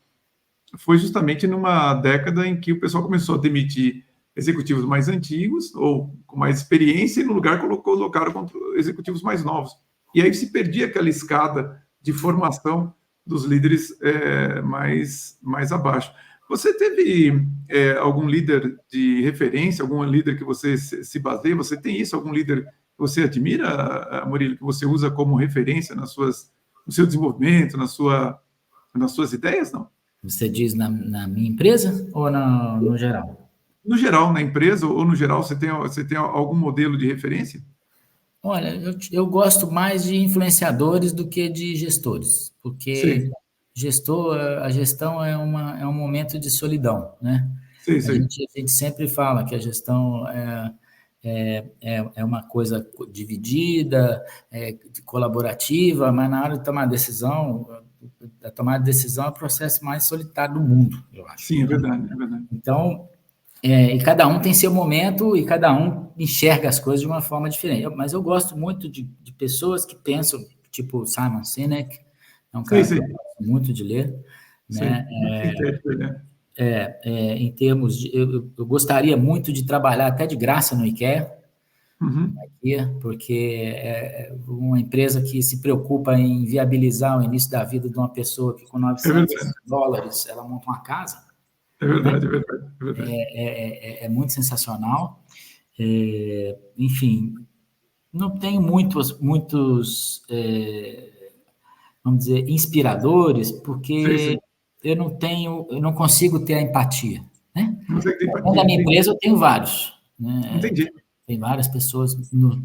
foi justamente numa década em que o pessoal começou a demitir executivos mais antigos ou com mais experiência e no lugar colocaram executivos mais novos. E aí se perdia aquela escada de formação dos líderes mais abaixo. Você teve algum líder de referência, algum líder que você se baseia? Você tem isso? Algum líder que você admira, Murilo, que você usa como referência no seu desenvolvimento, nas suas ideias, não? Você diz na minha empresa ou no geral? No geral, na empresa ou no geral, você tem algum modelo de referência? Olha, eu gosto mais de influenciadores do que de gestores, porque Sei, a gestão é um momento de solidão, né? sei, A sei. gente, a gente sempre fala que a gestão é uma coisa dividida, colaborativa, mas na hora de tomar decisão, a tomada de decisão é o processo mais solitário do mundo, eu acho. Sim, é verdade, é verdade. Então, e cada um tem seu momento e cada um enxerga as coisas de uma forma diferente. Mas eu gosto muito de pessoas que pensam, tipo Simon Sinek, é um Sei, cara que sei, eu gosto muito de ler, sei. né? Muito sintético, né? Em termos de, eu gostaria muito de trabalhar até de graça no IKEA, Uhum. porque é uma empresa que se preocupa em viabilizar o início da vida de uma pessoa que com É verdade, $900 ela monta uma casa, é né? verdade, é verdade, é verdade. É muito sensacional. Enfim, não tenho vamos dizer, inspiradores, Sei, sei. porque eu não consigo ter a empatia, né? Não sei que tem Dentro da empatia, minha entendi. empresa eu tenho vários, né? Entendi. Tem várias pessoas,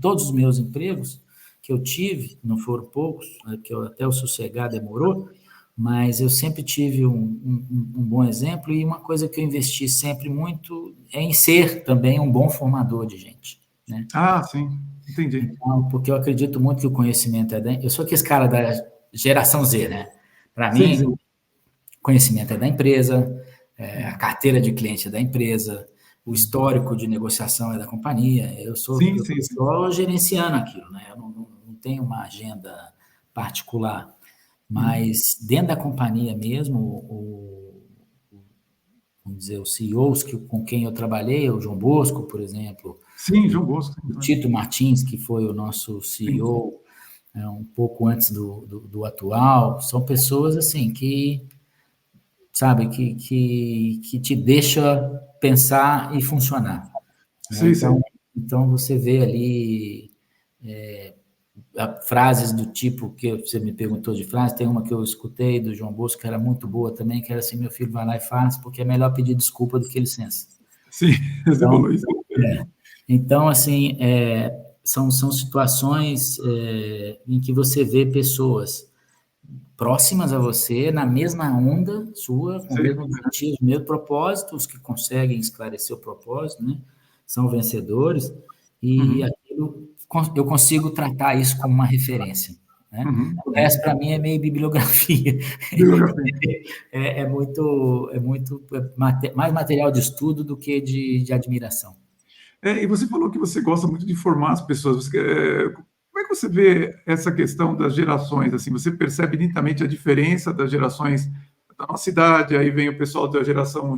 todos os meus empregos que eu tive, não foram poucos, né, que até o sossegar demorou, mas eu sempre tive um bom exemplo e uma coisa que eu investi sempre muito é em ser também um bom formador de gente, né? Ah, sim, entendi. Então, porque eu acredito muito que o conhecimento eu sou aquele cara da geração Z, né? Para Sim, mim, sim. o conhecimento é da empresa, a carteira de cliente é da empresa, o histórico de negociação é da companhia, eu estou Sim, sim, sim. só gerenciando aquilo, né? Eu não tenho uma agenda particular, Uhum. mas dentro da companhia mesmo, vamos dizer, os CEOs com quem eu trabalhei, o João Bosco, por exemplo, Sim, João Bosco. o Tito Martins, que foi o nosso Sim, CEO um pouco antes do atual, são pessoas assim que, sabe, que te deixa pensar e funcionar, né? sei, sei. Então você vê ali frases do tipo que você me perguntou de frase, tem uma que eu escutei do João Bosco que era muito boa também, que era assim: meu filho, vai lá e faz, porque é melhor pedir desculpa do que licença. Sim, você Então, falou isso. então assim, são situações em que você vê pessoas próximas a você, na mesma onda sua, com o Sei. mesmo objetivo, o mesmo propósito, os que conseguem esclarecer o propósito, né? São vencedores, e Uhum. aquilo, eu consigo tratar isso como uma referência, né? Uhum. O Uhum. resto, para mim, é meio bibliografia. Bibliografia. Mais material de estudo do que de admiração. E você falou que você gosta muito de formar as pessoas. Como é que você vê essa questão das gerações? Assim, você percebe nitidamente a diferença das gerações da nossa idade, aí vem o pessoal da geração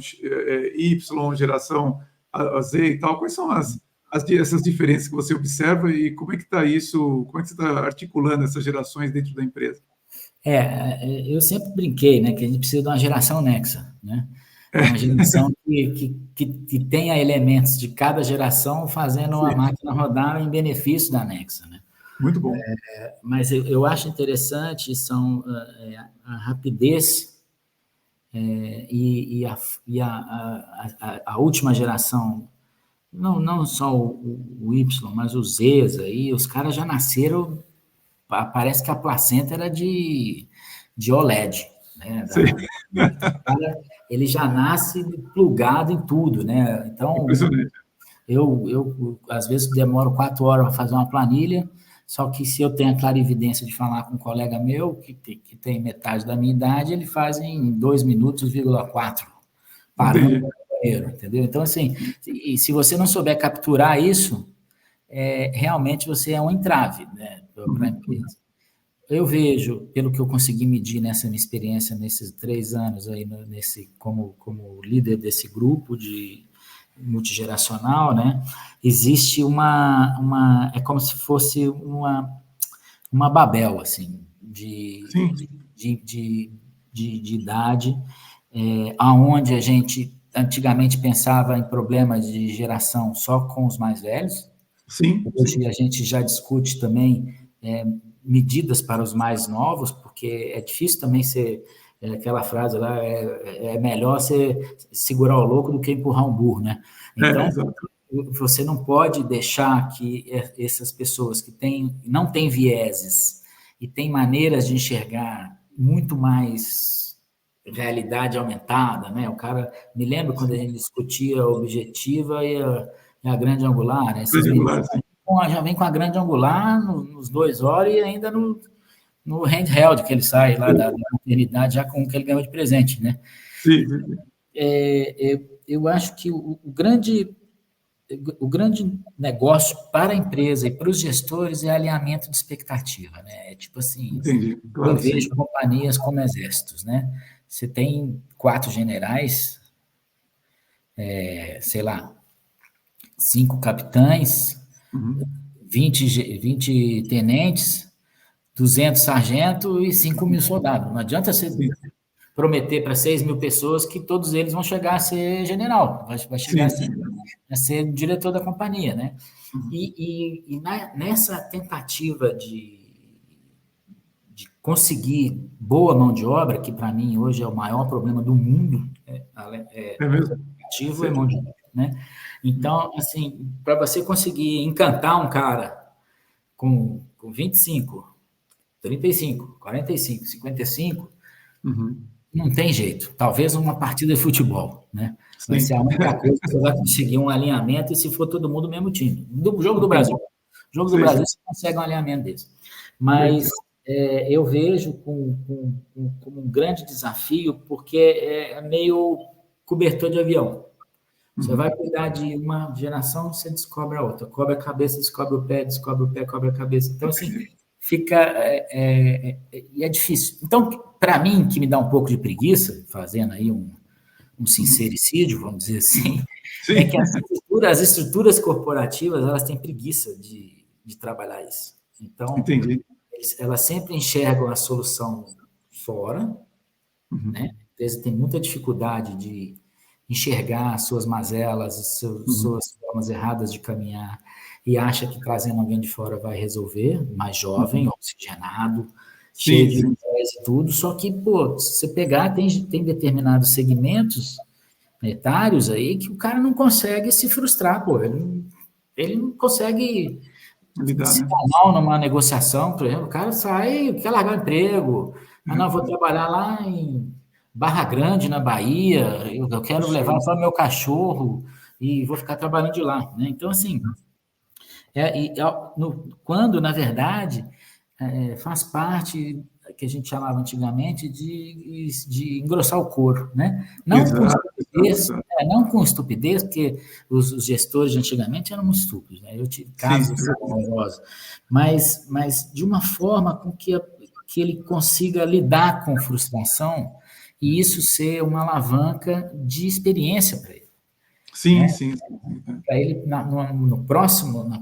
Y, geração a Z e tal. Quais são essas diferenças que você observa e como é que está isso? Como é que você está articulando essas gerações dentro da empresa? Eu sempre brinquei, né, que a gente precisa de uma geração nexa, né? É, Uma geração que tenha elementos de cada geração fazendo a sim, máquina rodar em benefício da nexa, né? muito bom. Mas eu acho interessante a rapidez e a última geração, não só o Y, mas os Zs aí, os caras já nasceram, parece que a placenta era de OLED, né? Sim, Cara, ele já nasce plugado em tudo, né? Então, impressionante. eu às vezes demoro 4 horas para fazer uma planilha, só que se eu tenho a clarividência de falar com um colega meu, que tem metade da minha idade, ele faz em 2 minutos, 4, parando Entendi. no banheiro, entendeu? Então, assim, e se você não souber capturar isso, realmente você é um entrave, né, para a Uhum, uhum. empresa. Eu vejo, pelo que eu consegui medir nessa minha experiência, nesses 3 anos aí, como líder desse grupo de multigeracional, né? Existe é como se fosse uma Babel, assim, Sim, de idade, aonde a gente antigamente pensava em problemas de geração só com os mais velhos. sim, Hoje sim. a gente já discute também medidas para os mais novos, porque é difícil também ser aquela frase lá, é melhor você segurar o louco do que empurrar um burro, né? Então, Exato. você não pode deixar que essas pessoas que não têm vieses e têm maneiras de enxergar muito mais realidade aumentada, né? O cara, me lembro quando a Sim. gente discutia a objetiva e a grande angular, né? Esses meninos Triangular, sim. já vem com a grande angular nos 2 horas e ainda no handheld que ele sai lá da maternidade, já com o que ele ganhou de presente, né? Sim, sim, sim. Eu acho que o grande negócio para a empresa e para os gestores é alinhamento de expectativa, né? É tipo assim, Entendi. eu Claro, sim. vejo companhias como exércitos, né? Você tem 4 generais, sei lá, 5 capitães, Uhum. 20 tenentes, 200 sargentos e 5.000 soldados. Não adianta você Sim, prometer para 6.000 pessoas que todos eles vão chegar a ser general, vai chegar sim, sim. a ser diretor da companhia, né? Uhum. Nessa tentativa de conseguir boa mão de obra, que para mim hoje é o maior problema do mundo, É mesmo? ativo é Sim. mão de obra, né? Então, assim, para você conseguir encantar um cara com 25, 35, 45, 55, Uhum. não tem jeito. Talvez uma partida de futebol, né? Vai Sim. ser a única coisa que você vai conseguir um alinhamento e se for todo mundo o mesmo time. Do jogo do Entendi. Brasil. Jogo do Sim, sim. Brasil você consegue um alinhamento desse. Entendi. Mas eu vejo como um grande desafio, porque é meio cobertor de avião. Você vai cuidar de uma geração, você descobre a outra. Cobre a cabeça, descobre o pé, descobre o pé, cobre a cabeça. Então, assim, fica... E é difícil. Então, para mim, que me dá um pouco de preguiça, fazendo aí um sincericídio, vamos dizer assim, Sim. é que as estruturas corporativas, elas têm preguiça de trabalhar isso. Então, Entendi. elas sempre enxergam a solução fora, né? A empresa tem muita dificuldade de enxergar as suas mazelas, suas formas erradas de caminhar, e acha que trazendo alguém de fora vai resolver, mais jovem, oxigenado, cheio de ideias e tudo, só que, pô, se você pegar, tem determinados segmentos etários aí que o cara não consegue se frustrar, pô, ele não consegue lidar, se né? dar mal numa negociação, por exemplo, o cara sai, quer largar o emprego, não, vou trabalhar lá em Barra Grande, na Bahia, eu quero levar só meu cachorro e vou ficar trabalhando de lá, né? Então, assim, quando, na verdade, faz parte que a gente chamava antigamente de engrossar o couro, né? Não com estupidez, não com estupidez, porque os gestores de antigamente eram muito estúpidos, né? Eu tive casos horrorosos, mas de uma forma com que ele consiga lidar com frustração e isso ser uma alavanca de experiência para ele. Sim, né? sim. Para ele, na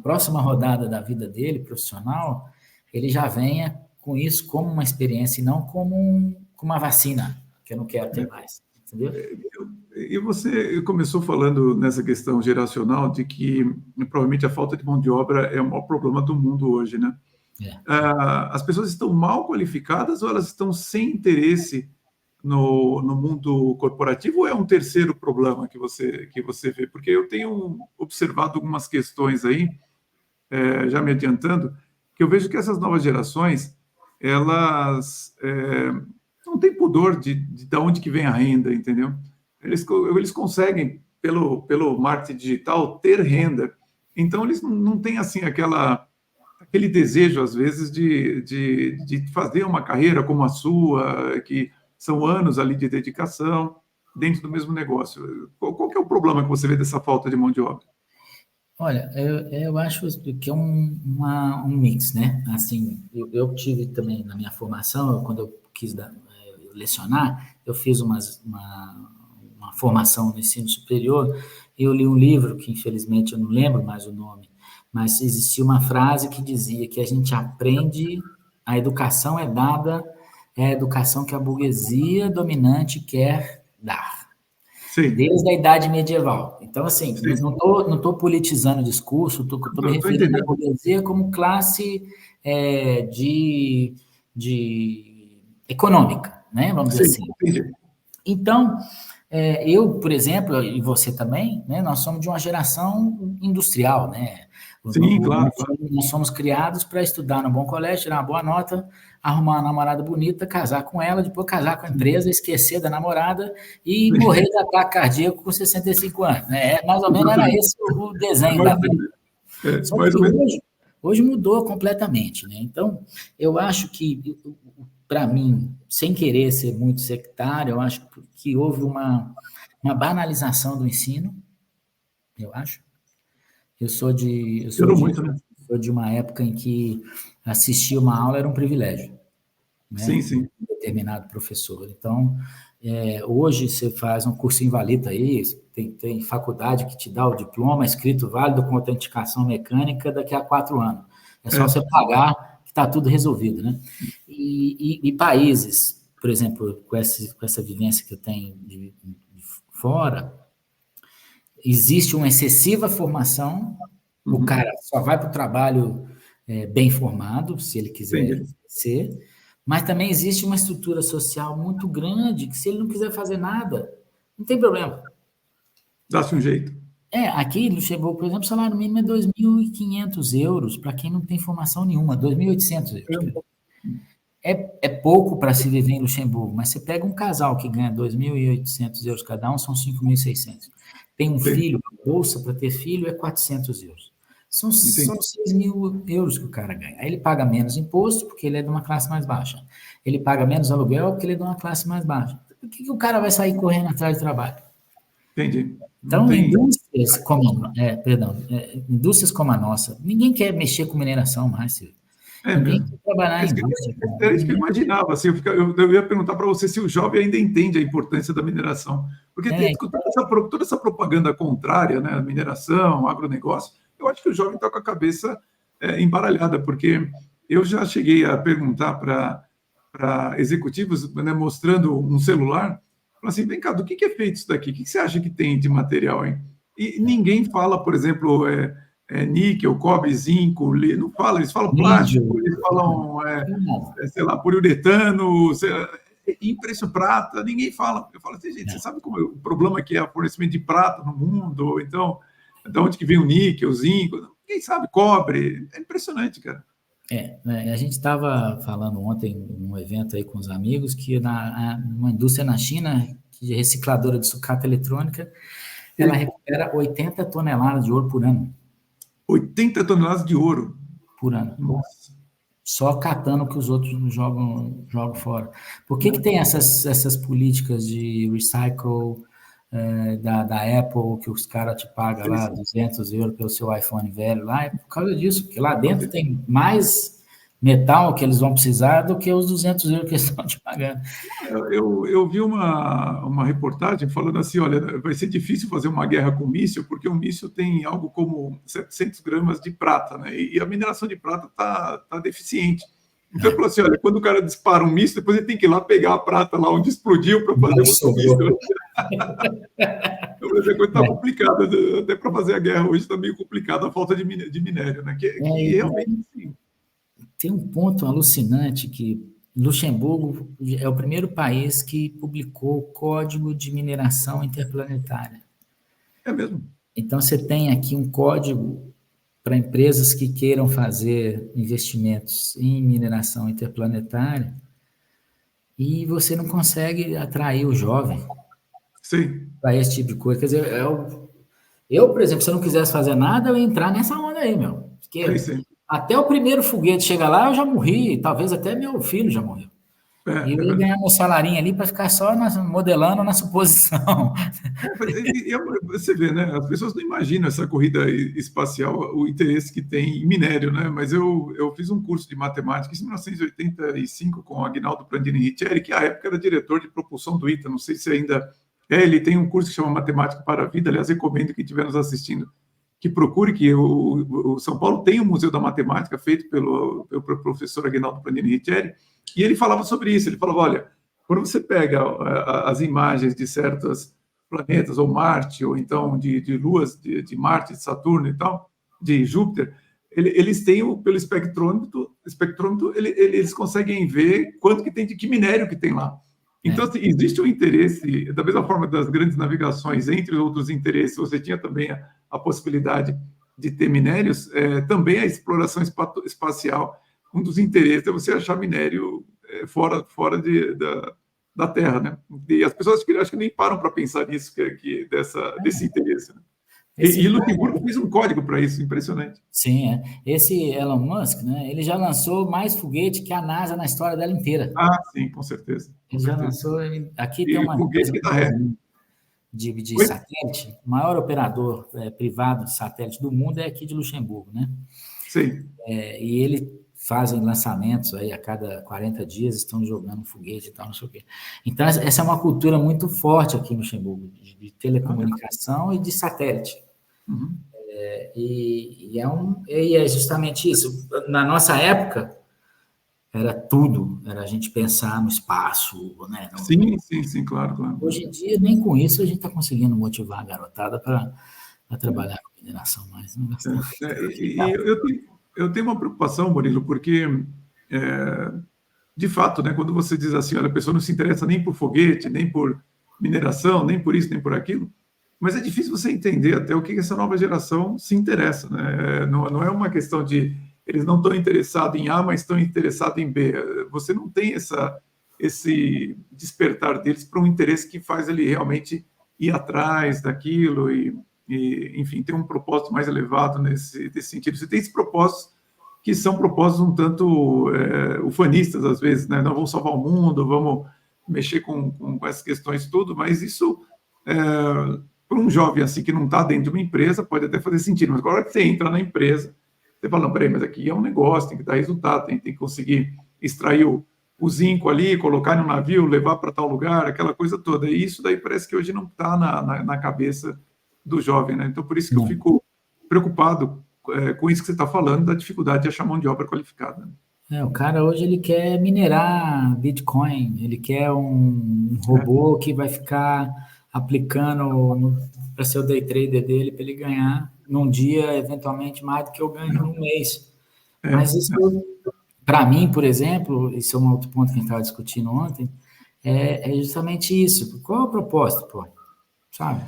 próxima rodada da vida dele, profissional, ele já venha com isso como uma experiência e não como uma vacina, que eu não quero ter mais. Entendeu? E você começou falando nessa questão geracional de que provavelmente a falta de mão de obra é o maior problema do mundo hoje, né? As pessoas estão mal qualificadas ou elas estão sem interesse no mundo corporativo ou é um terceiro problema que você vê? Porque eu tenho observado algumas questões aí, já me adiantando, que eu vejo que essas novas gerações, elas não têm pudor de onde que vem a renda, entendeu? Eles conseguem, pelo marketing digital, ter renda. Então, eles não têm, assim, aquele desejo, às vezes, de fazer uma carreira como a sua, que são anos ali de dedicação dentro do mesmo negócio. Qual que é o problema que você vê dessa falta de mão de obra? Olha, eu acho que é um mix, né? Assim, eu tive também na minha formação, quando eu quis lecionar, eu fiz uma formação no ensino superior, e eu li um livro que, infelizmente, eu não lembro mais o nome, mas existia uma frase que dizia que a gente aprende, a educação é dada, é a educação que a burguesia dominante quer dar. Sim. Desde a idade medieval. Então, assim, não estou politizando o discurso, estou me referindo à burguesia como classe econômica, né? Vamos dizer assim. Então, eu, por exemplo, e você também, né? Nós somos de uma geração industrial, né? Sim, claro. Nós somos criados para estudar no bom colégio, tirar uma boa nota, arrumar uma namorada bonita, casar com ela, depois casar com a empresa, esquecer da namorada e morrer de ataque cardíaco com 65 anos. Né? Mais ou menos era esse o desenho da vida. Só que hoje mudou completamente. Né? Então, eu acho que, para mim, sem querer ser muito sectário, eu acho que houve uma banalização do ensino, eu acho. Eu sou de uma época em que assistir uma aula era um privilégio, né? Sim, sim. Um determinado professor. Então, hoje você faz um cursinho válido aí, tem faculdade que te dá o diploma escrito válido com autenticação mecânica daqui a 4 anos. É só você pagar que está tudo resolvido, né? E países, por exemplo, com essa vivência que eu tenho de fora, existe uma excessiva formação, o cara só vai para o trabalho bem formado, se ele quiser ser, mas também existe uma estrutura social muito grande que, se ele não quiser fazer nada, não tem problema. Dá-se um jeito. Aqui em Luxemburgo, por exemplo, o salário mínimo é 2.500 euros para quem não tem formação nenhuma, 2.800 euros. É pouco para se viver em Luxemburgo, mas você pega um casal que ganha 2.800 euros cada um, são 5.600. Tem um filho, a bolsa para ter filho é 400 euros. São 6.000 euros que o cara ganha. Aí ele paga menos imposto, porque ele é de uma classe mais baixa. Ele paga menos aluguel, porque ele é de uma classe mais baixa. Por que o cara vai sair correndo atrás de trabalho? Entendi. Não Então, tem... indústrias como a nossa, ninguém quer mexer com mineração mais, Silvio. É Ninguém mesmo. quer trabalhar em indústria. Era isso que eu imaginava. Assim, eu ia perguntar para você se o jovem ainda entende a importância da mineração. Porque tem toda essa propaganda contrária, né, mineração, agronegócio, eu acho que o jovem está com a cabeça embaralhada, porque eu já cheguei a perguntar para executivos, né, mostrando um celular, assim, vem cá, do que é feito isso daqui? O que você acha que tem de material, hein? E ninguém fala, por exemplo, níquel, cobre, zinco, não fala, eles falam plástico, eles falam, sei lá, poliuretano, impresso prata, ninguém fala. Eu falo assim, gente, você sabe como o problema que é o fornecimento de prata no mundo? Então, de onde que vem o níquel, o zinco? Ninguém sabe, cobre. É impressionante, cara. A gente estava falando ontem num evento aí com os amigos que uma indústria na China, que é recicladora de sucata eletrônica, ela recupera 80 toneladas de ouro por ano. 80 toneladas de ouro. Por ano. Nossa. Só catando o que os outros jogam fora. Por que tem essas políticas de recycle da Apple, que os caras te pagam lá 200 euros pelo seu iPhone velho lá? É por causa disso, porque lá dentro tem mais metal que eles vão precisar do que os 200 euros que eles estão te pagando. Eu vi uma reportagem falando assim, olha, vai ser difícil fazer uma guerra com míssil, porque o míssil tem algo como 700 gramas de prata, né? E a mineração de prata tá deficiente. Então, ele falou assim, olha, quando o cara dispara um míssil, depois ele tem que ir lá pegar a prata lá onde explodiu para fazer outro míssil. A coisa está complicada, até para fazer a guerra hoje está meio complicado a falta de minério, né? Que realmente, sim. Tem um ponto alucinante que Luxemburgo é o primeiro país que publicou o Código de Mineração Interplanetária. É mesmo? Então, você tem aqui um código para empresas que queiram fazer investimentos em mineração interplanetária e você não consegue atrair o jovem para esse tipo de coisa. Quer dizer, eu, por exemplo, se eu não quisesse fazer nada, eu ia entrar nessa onda aí, meu. Porque até o primeiro foguete chegar lá, eu já morri, talvez até meu filho já morreu. E eu ia ganhar meu salarinho ali para ficar só modelando na suposição. Você vê, né? As pessoas não imaginam essa corrida espacial, o interesse que tem em minério, né? Mas eu fiz um curso de matemática em 1985 com o Aguinaldo Prandini Riccieri, que à época era diretor de propulsão do ITA. Não sei se ainda ele tem um curso que chama Matemática para a Vida. Aliás, recomendo que estiver nos assistindo que procure, que o São Paulo tem um Museu da Matemática feito pelo professor Aguinaldo Prandini Riccieri, e ele falava sobre isso. Ele falava, olha, quando você pega as imagens de certos planetas, ou Marte, ou então de luas de Marte, de Saturno e tal, de Júpiter, eles têm, pelo espectrômetro, eles conseguem ver quanto que tem de que minério que tem lá. Então, assim, existe um interesse, da mesma forma das grandes navegações, entre outros interesses, você tinha também a possibilidade de ter minérios, também a exploração espacial, um dos interesses é você achar minério fora da Terra, né? E as pessoas acho que nem param para pensar nisso, desse interesse, né? E Luxemburgo fez um código para isso, impressionante. Sim, Esse Elon Musk, né, ele já lançou mais foguete que a NASA na história dela inteira. Ah, sim, com certeza. Ele já lançou... Aqui tem uma foguete que dá ré. De satélite. O maior operador privado de satélite do mundo é aqui de Luxemburgo, né? Sim. E ele fazem lançamentos aí a cada 40 dias, estão jogando foguete e tal, não sei o quê. Então, essa é uma cultura muito forte aqui em Luxemburgo, de telecomunicação e de satélite. Uhum. E é justamente isso. Na nossa época, era tudo, era a gente pensar no espaço, né? Sim, claro. Hoje em dia, nem com isso a gente está conseguindo motivar a garotada para trabalhar com mineração mais. Eu tenho uma preocupação, Murilo, porque, de fato, né, quando você diz assim, olha, a pessoa não se interessa nem por foguete, nem por mineração, nem por isso, nem por aquilo, mas é difícil você entender até o que essa nova geração se interessa, né? Não é uma questão de eles não estão interessados em A, mas estão interessados em B. Você não tem esse despertar deles para um interesse que faz ele realmente ir atrás daquilo e enfim, ter um propósito mais elevado nesse sentido. Você tem esses propósitos que são propósitos um tanto ufanistas, às vezes, né? Não vamos salvar o mundo, vamos mexer com essas questões tudo, mas isso para um jovem assim que não está dentro de uma empresa, pode até fazer sentido, mas agora que você entra na empresa, você fala, não, peraí, mas aqui é um negócio, tem que dar resultado, tem que conseguir extrair o zinco ali, colocar no navio, levar para tal lugar, aquela coisa toda. E isso daí parece que hoje não está na cabeça do jovem, né? Então, por isso que eu fico preocupado com isso que você está falando, da dificuldade de achar mão de obra qualificada. O cara hoje ele quer minerar Bitcoin, ele quer um robô que vai ficar aplicando para ser o day trader dele, para ele ganhar num dia, eventualmente, mais do que eu ganho num mês. Mas isso, para mim, por exemplo, isso é um outro ponto que a gente estava discutindo ontem, é justamente isso. Qual é o propósito, pô? Sabe?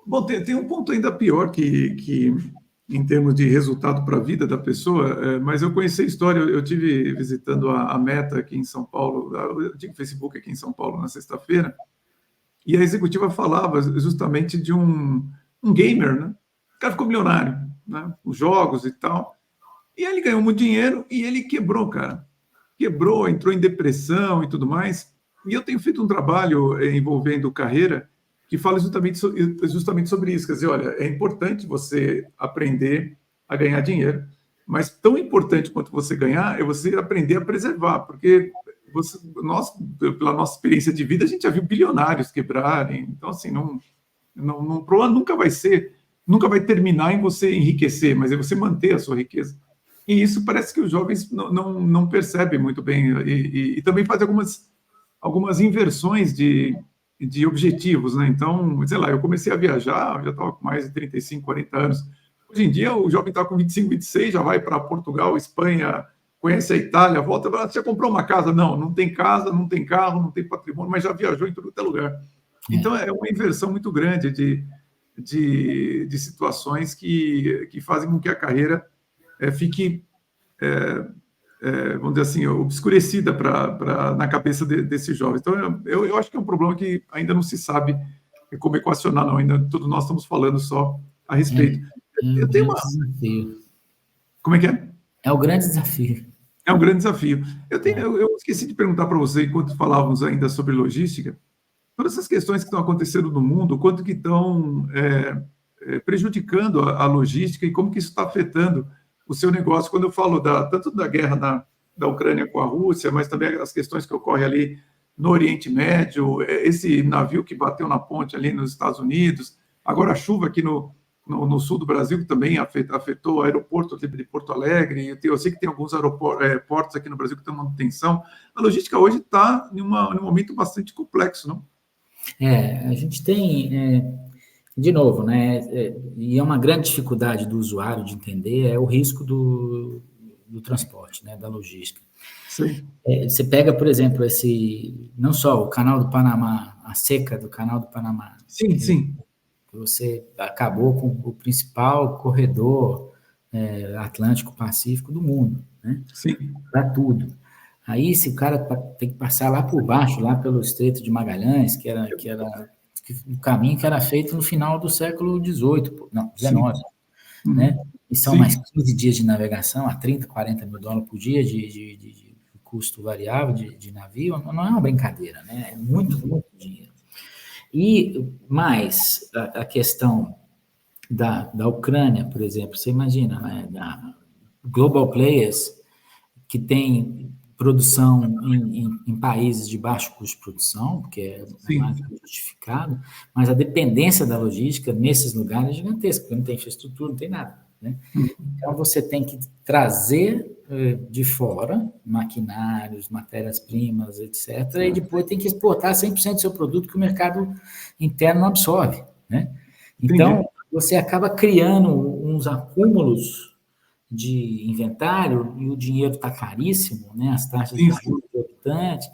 Bom, tem um ponto ainda pior que em termos de resultado para a vida da pessoa, mas eu conheci a história, eu tive visitando a Meta aqui em São Paulo, eu tive Facebook aqui em São Paulo na sexta-feira, e a executiva falava justamente de um gamer, né? O cara ficou milionário, né? Os jogos e tal, e aí ele ganhou muito dinheiro e ele quebrou, cara. Quebrou, entrou em depressão e tudo mais, e eu tenho feito um trabalho envolvendo carreira que fala justamente sobre isso. Quer dizer, olha, é importante você aprender a ganhar dinheiro, mas tão importante quanto você ganhar é você aprender a preservar, porque nós, pela nossa experiência de vida, a gente já viu bilionários quebrarem. Então, assim, o problema nunca vai terminar em você enriquecer, mas é você manter a sua riqueza. E isso parece que os jovens não percebem muito bem, e também fazem algumas inversões de objetivos, né? Então, sei lá, eu comecei a viajar, já estava com mais de 35, 40 anos. Hoje em dia, o jovem está com 25, 26, já vai para Portugal, Espanha, conhece a Itália, volta, você já comprou uma casa? Não tem casa, não tem carro, não tem patrimônio, mas já viajou em todo lugar. Então, é uma inversão muito grande de situações que fazem com que a carreira fique, vamos dizer assim, obscurecida na cabeça desses jovens. Então, eu acho que é um problema que ainda não se sabe como equacionar, não. Ainda todos nós estamos falando só a respeito. Eu tenho uma... desafio. Como é que é? É o grande desafio. É um grande desafio. Eu esqueci de perguntar para você, enquanto falávamos ainda sobre logística, todas essas questões que estão acontecendo no mundo, quanto que estão prejudicando a logística e como que isso está afetando o seu negócio. Quando eu falo tanto da guerra da Ucrânia com a Rússia, mas também as questões que ocorrem ali no Oriente Médio, esse navio que bateu na ponte ali nos Estados Unidos, agora a chuva aqui no sul do Brasil, que também afetou o aeroporto de Porto Alegre. Eu sei que tem alguns portos aqui no Brasil que estão em manutenção. A logística hoje está em um momento bastante complexo, não? A gente tem, de novo, né, e é uma grande dificuldade do usuário de entender, é o risco do transporte, né, da logística. Sim. Você pega, por exemplo, não só o Canal do Panamá, a seca do Canal do Panamá. Sim. Você acabou com o principal corredor Atlântico-Pacífico do mundo, né? Sim. Para tudo. Aí, se o cara tem que passar lá por baixo, lá pelo Estreito de Magalhães, que era o caminho que era feito no final do século XVIII, não, XIX, né? E são mais 15 dias de navegação, a 30, 40 mil dólares por dia de custo variável de navio, não é uma brincadeira, né? É muito, muito dinheiro. E mais a questão da Ucrânia, por exemplo, você imagina, né? Da global players que tem produção em países de baixo custo de produção, porque é mais justificado, mas a dependência da logística nesses lugares é gigantesca, porque não tem infraestrutura, não tem nada, né? Então, você tem que trazer de fora maquinários, matérias-primas, etc., e depois tem que exportar 100% do seu produto que o mercado interno não absorve, né? Então, você acaba criando uns acúmulos de inventário e o dinheiro está caríssimo, né? As taxas de juros exorbitantes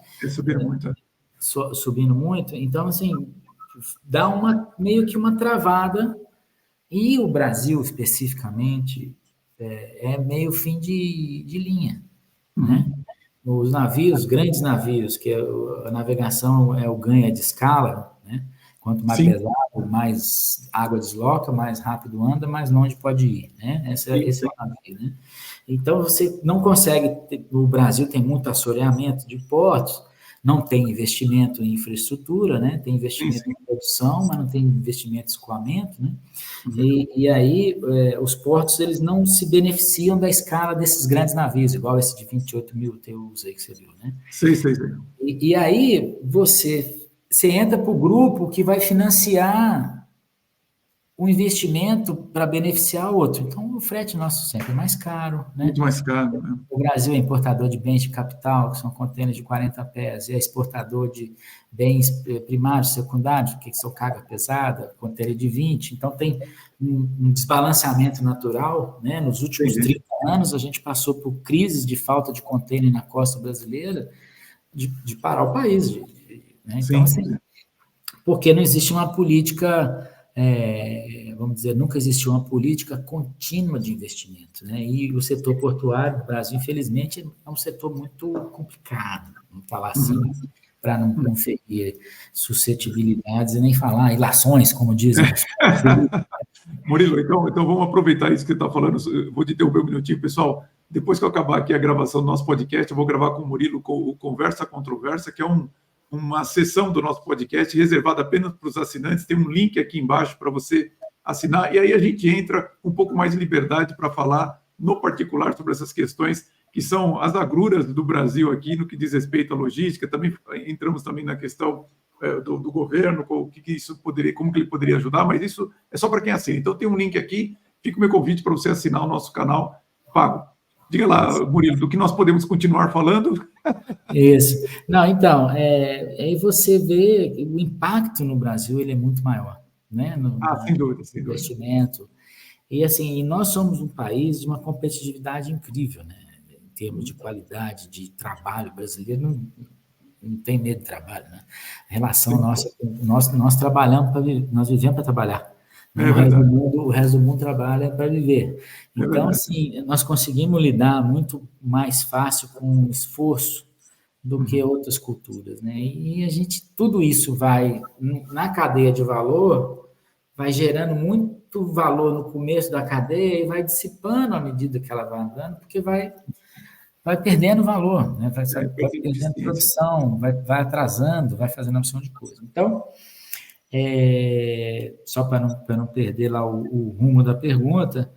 subindo muito. Então, assim, dá meio que uma travada, e o Brasil, especificamente, é meio fim de linha, né? Os navios, grandes navios, que a navegação é o ganho de escala, né? Quanto mais pesado, mais água desloca, mais rápido anda, mais longe pode ir, né? Esse é o navio, né? Então, você não consegue... O Brasil tem muito assoreamento de portos, não tem investimento em infraestrutura, né? Tem investimento em produção, mas não tem investimento em escoamento, né? E aí, os portos, eles não se beneficiam da escala desses grandes navios, igual esse de 28 mil TEUs aí que você viu, né? Sei. E aí, você entra para o grupo que vai financiar o investimento para beneficiar o outro. Então, o frete nosso sempre é mais caro, né? Muito mais caro, né? O Brasil é importador de bens de capital, que são contêineres de 40 pés, e é exportador de bens primários, secundários, que são carga pesada, contêiner de 20. Então, tem um desbalanceamento natural, né? Nos últimos 30 anos, a gente passou por crises de falta de contêiner na costa brasileira, de parar o país. Né? Então, assim, porque não existe uma política, vamos dizer, nunca existiu uma política contínua de investimento, né? E o setor portuário do Brasil, infelizmente, é um setor muito complicado, vamos falar assim, para não ferir suscetibilidades e nem falar ilações, como dizem. Murilo, então vamos aproveitar isso que você está falando. Vou te interromper um minutinho, pessoal. Depois que eu acabar aqui a gravação do nosso podcast, eu vou gravar com o Murilo o Conversa Controversa, que é uma sessão do nosso podcast reservada apenas para os assinantes. Tem um link aqui embaixo para você assinar, e aí a gente entra um pouco mais de liberdade para falar no particular sobre essas questões que são as agruras do Brasil aqui no que diz respeito à logística. Também entramos também na questão do governo, como que ele poderia ajudar, mas isso é só para quem assina. Então tem um link aqui, fica o meu convite para você assinar o nosso canal pago. Diga lá, Murilo, do que nós podemos continuar falando? Isso. Não, então, aí você vê que o impacto no Brasil ele é muito maior, né? Sem dúvida. Investimento. E assim, nós somos um país de uma competitividade incrível, né? Em termos de qualidade de trabalho, brasileiro não tem medo de trabalho, né? A relação nossa, nós trabalhamos nós vivemos para trabalhar. O resto do mundo trabalha para viver. Então, assim, nós conseguimos lidar muito mais fácil com o esforço do que outras culturas, né? E tudo isso vai, na cadeia de valor, vai gerando muito valor no começo da cadeia e vai dissipando à medida que ela vai andando, porque vai perdendo valor, né? Vai perdendo produção, vai atrasando, vai fazendo uma opção de coisa. Então, só para não perder lá o rumo da pergunta,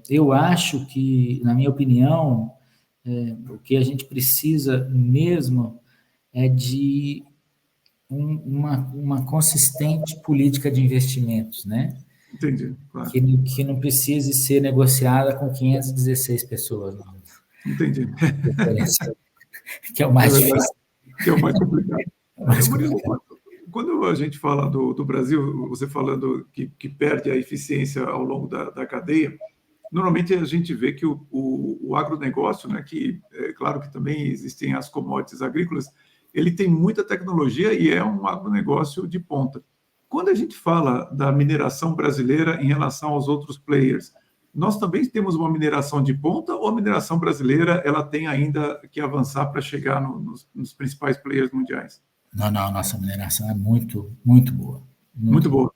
eu acho que, na minha opinião, o que a gente precisa mesmo é de uma consistente política de investimentos, né? Entendi, claro. Que não precise ser negociada com 516 pessoas. Não. Entendi. Que é o mais difícil. Que é o mais complicado. Quando a gente fala do Brasil, você falando que perde a eficiência ao longo da cadeia, normalmente a gente vê que o agronegócio, né, que é claro que também existem as commodities agrícolas, ele tem muita tecnologia e é um agronegócio de ponta. Quando a gente fala da mineração brasileira em relação aos outros players, nós também temos uma mineração de ponta ou a mineração brasileira ela tem ainda que avançar para chegar nos principais players mundiais? Não, nossa mineração é muito, muito boa. Muito boa.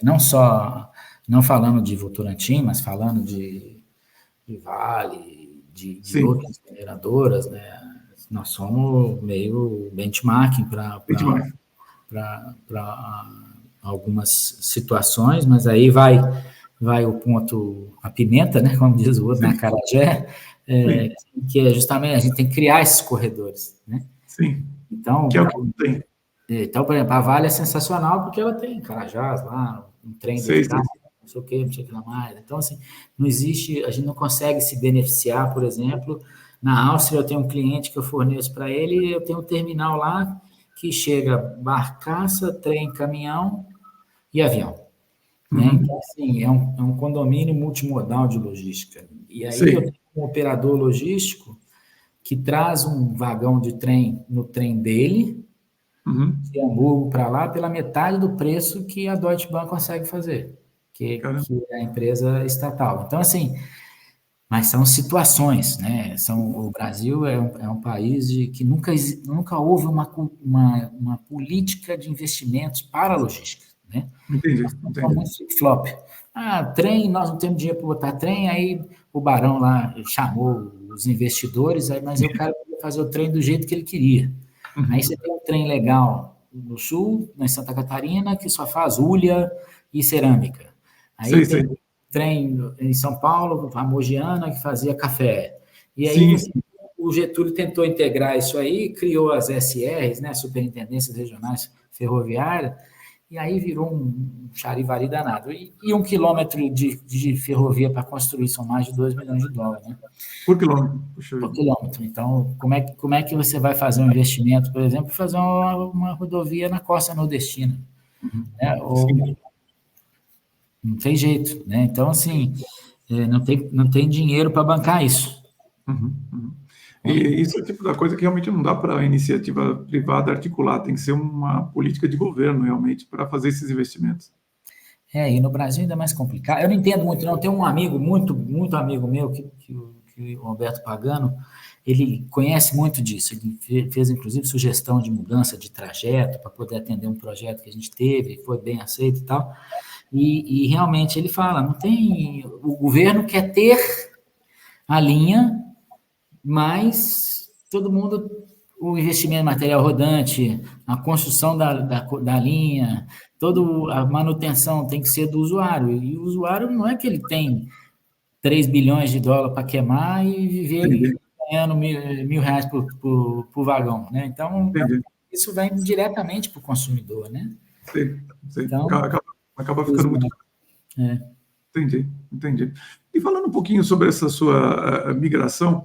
Não falando de Votorantim, mas falando de Vale, de outras mineradoras, né? Nós somos meio benchmarking para algumas situações, mas aí vai o ponto, a pimenta, né? Como diz o outro, na acarajé, que é justamente a gente tem que criar esses corredores, né? Sim. Então, que é o que tem. Então, por exemplo, a Vale é sensacional porque ela tem Carajás lá, um trem dedicado, não sei o que lá mais. Então, assim, não existe, a gente não consegue se beneficiar, por exemplo, na Áustria eu tenho um cliente que eu forneço para ele, eu tenho um terminal lá que chega barcaça, trem, caminhão e avião. Né? Então, assim, é um condomínio multimodal de logística. E aí eu tenho um operador logístico que traz um vagão de trem no trem dele, de Hamburgo para lá, pela metade do preço que a Deutsche Bahn consegue fazer, que é a empresa estatal. Então, assim, mas são situações, né? O Brasil é um país que nunca houve uma política de investimentos para a logística, né? Entendi. Muito flip-flop. Trem, nós não temos dinheiro para botar trem, aí o Barão lá chamou os investidores, mas o cara podia fazer o trem do jeito que ele queria. Aí você tem um trem legal no sul, na Santa Catarina, que só faz hulha e cerâmica. Aí Sei, tem sei. trem em São Paulo, a Mogiana, que fazia café. E aí Sim, sim. o Getúlio tentou integrar isso aí, criou as SRs, né, Superintendências Regionais Ferroviárias, e aí virou um charivari danado. E 1 quilômetro de ferrovia para construir são mais de 2 milhões de dólares, né? Por quilômetro. Puxa Por vida. quilômetro. Então, como é que você vai fazer um investimento, por exemplo, fazer uma rodovia na costa nordestina? Uhum. Né? Sim. Ou não tem jeito, né? Então, assim, não tem dinheiro para bancar isso. Uhum, uhum. E isso é o tipo da coisa que realmente não dá para a iniciativa privada articular, tem que ser uma política de governo, realmente, para fazer esses investimentos. E no Brasil ainda é mais complicado. Eu não entendo muito, não. Tem um amigo, muito amigo meu, que o Roberto Pagano, ele conhece muito disso. Ele fez, inclusive, sugestão de mudança de trajeto para poder atender um projeto que a gente teve, foi bem aceito e tal. E realmente ele fala, não tem... O governo quer ter a linha, mas todo mundo... O investimento em material rodante, a construção da linha, toda a manutenção tem que ser do usuário. E o usuário não é que ele tem 3 bilhões de dólares para queimar e viver Entendi, ganhando mil reais por vagão, né? Então, entendi. isso vai diretamente para o consumidor, né? Sei, sei. Então, Acaba ficando muito. exato. É. Entendi, entendi. E falando um pouquinho sobre essa sua migração,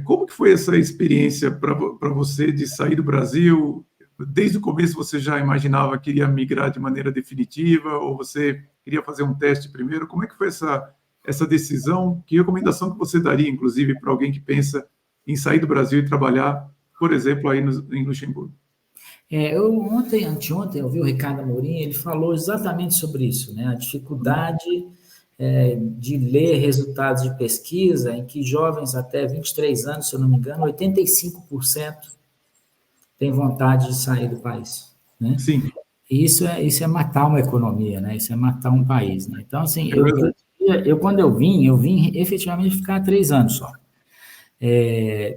como que foi essa experiência para você de sair do Brasil? Desde o começo você já imaginava que iria migrar de maneira definitiva ou você queria fazer um teste primeiro? Como é que foi essa decisão? Que recomendação que você daria, inclusive, para alguém que pensa em sair do Brasil e trabalhar, por exemplo, aí em Luxemburgo? Anteontem, eu vi o Ricardo Amorim, ele falou exatamente sobre isso, né? A dificuldade de ler resultados de pesquisa em que jovens até 23 anos, se eu não me engano, 85% têm vontade de sair do país, né? Sim, Isso é matar uma economia, né? Isso é matar um país, né? Então, assim, é verdade. quando eu vim efetivamente ficar 3 anos só.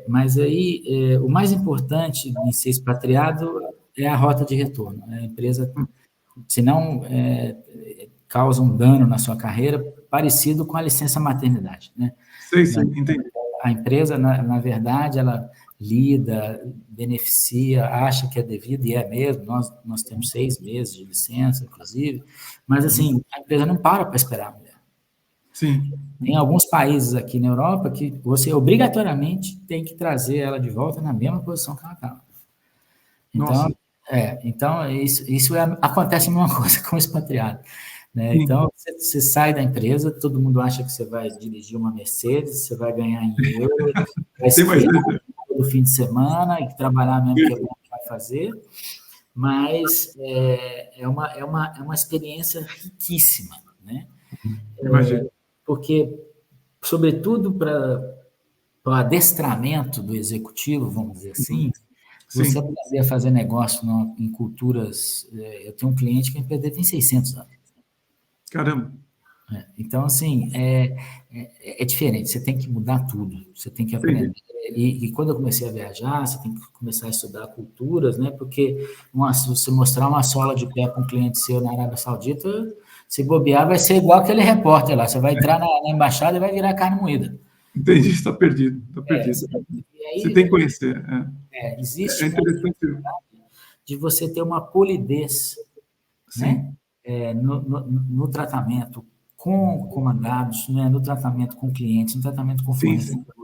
Mas aí, o mais importante em ser expatriado é a rota de retorno. A empresa, senão, causa um dano na sua carreira parecido com a licença maternidade, né? Sei, sim, entendi. A empresa, na verdade, ela lida, beneficia, acha que é devido, e é mesmo, nós temos 6 meses de licença, inclusive, mas, assim, a empresa não para esperar a mulher. Sim. Tem alguns países aqui na Europa que você obrigatoriamente tem que trazer ela de volta na mesma posição que ela estava. Então, Nossa, acontece a mesma coisa com o expatriado. Né? sim. Então, você sai da empresa, todo mundo acha que você vai dirigir uma Mercedes, você vai ganhar em euro, vai Tem mais. esfriar todo fim de semana e trabalhar mesmo que é bom que vai fazer, mas é uma experiência riquíssima, né? Imagino. Porque, sobretudo para o adestramento do executivo, vamos dizer assim, você Sim. aprender a fazer negócio em culturas... Eu tenho um cliente que a empresa tem 600 anos. Caramba. Então, assim, é diferente, você tem que mudar tudo, você tem que Entendi. aprender. E quando eu comecei a viajar, você tem que começar a estudar culturas, né? Porque se você mostrar uma sola de pé para um cliente seu na Arábia Saudita, se bobear, vai ser igual aquele repórter lá. Você vai entrar na embaixada e vai virar carne moída. Entendi, está perdido, está perdido. E Você aí tem que conhecer. É existe uma interessante. de você ter uma polidez, né? Sim, No tratamento com comandados, né? No tratamento com clientes, no tratamento com sim, sim. fornecedores.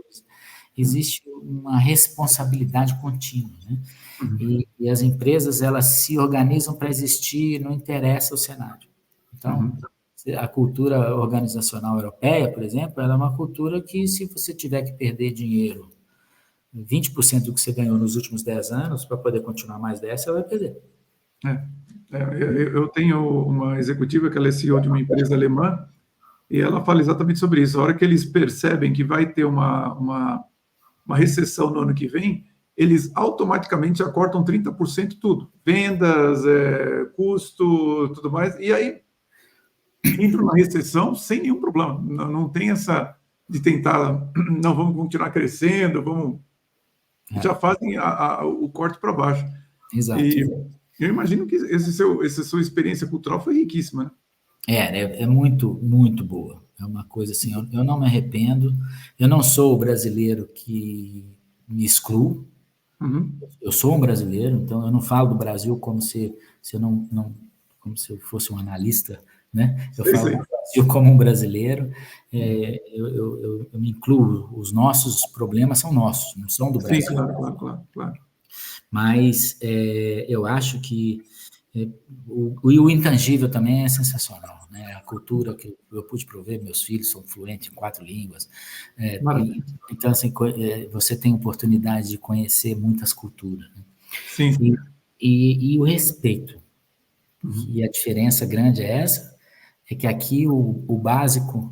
Existe uma responsabilidade contínua, né? Uhum, E as empresas, elas se organizam para existir, não interessa o cenário. Então, uhum. a cultura organizacional europeia, por exemplo, ela é uma cultura que, se você tiver que perder dinheiro, 20% do que você ganhou nos últimos 10 anos, para poder continuar mais 10, você vai perder. É. Eu tenho uma executiva que ela é CEO de uma empresa alemã e ela fala exatamente sobre isso. A hora que eles percebem que vai ter uma recessão no ano que vem, eles automaticamente já cortam 30% tudo. Vendas, custo, tudo mais. E aí entram na recessão sem nenhum problema. Não tem essa de tentar, não, vamos continuar crescendo, vamos. já fazem o corte para baixo. Exato. E eu imagino que essa sua experiência cultural foi riquíssima, né? É muito, muito boa. É uma coisa assim, eu não me arrependo. Eu não sou o brasileiro que me excluo. Uhum. Eu sou um brasileiro, então eu não falo do Brasil como se eu não como se eu fosse um analista, né? Eu Sei, falo sei. do Brasil como um brasileiro. Eu me incluo. Os nossos problemas são nossos, não são do Sim, Brasil. claro. Mas eu acho que o intangível também é sensacional, né? A cultura que eu pude prover, meus filhos são fluentes em 4 línguas. Então, assim, você tem oportunidade de conhecer muitas culturas, né? Sim. E o respeito. Uhum. E a diferença grande é que aqui o básico,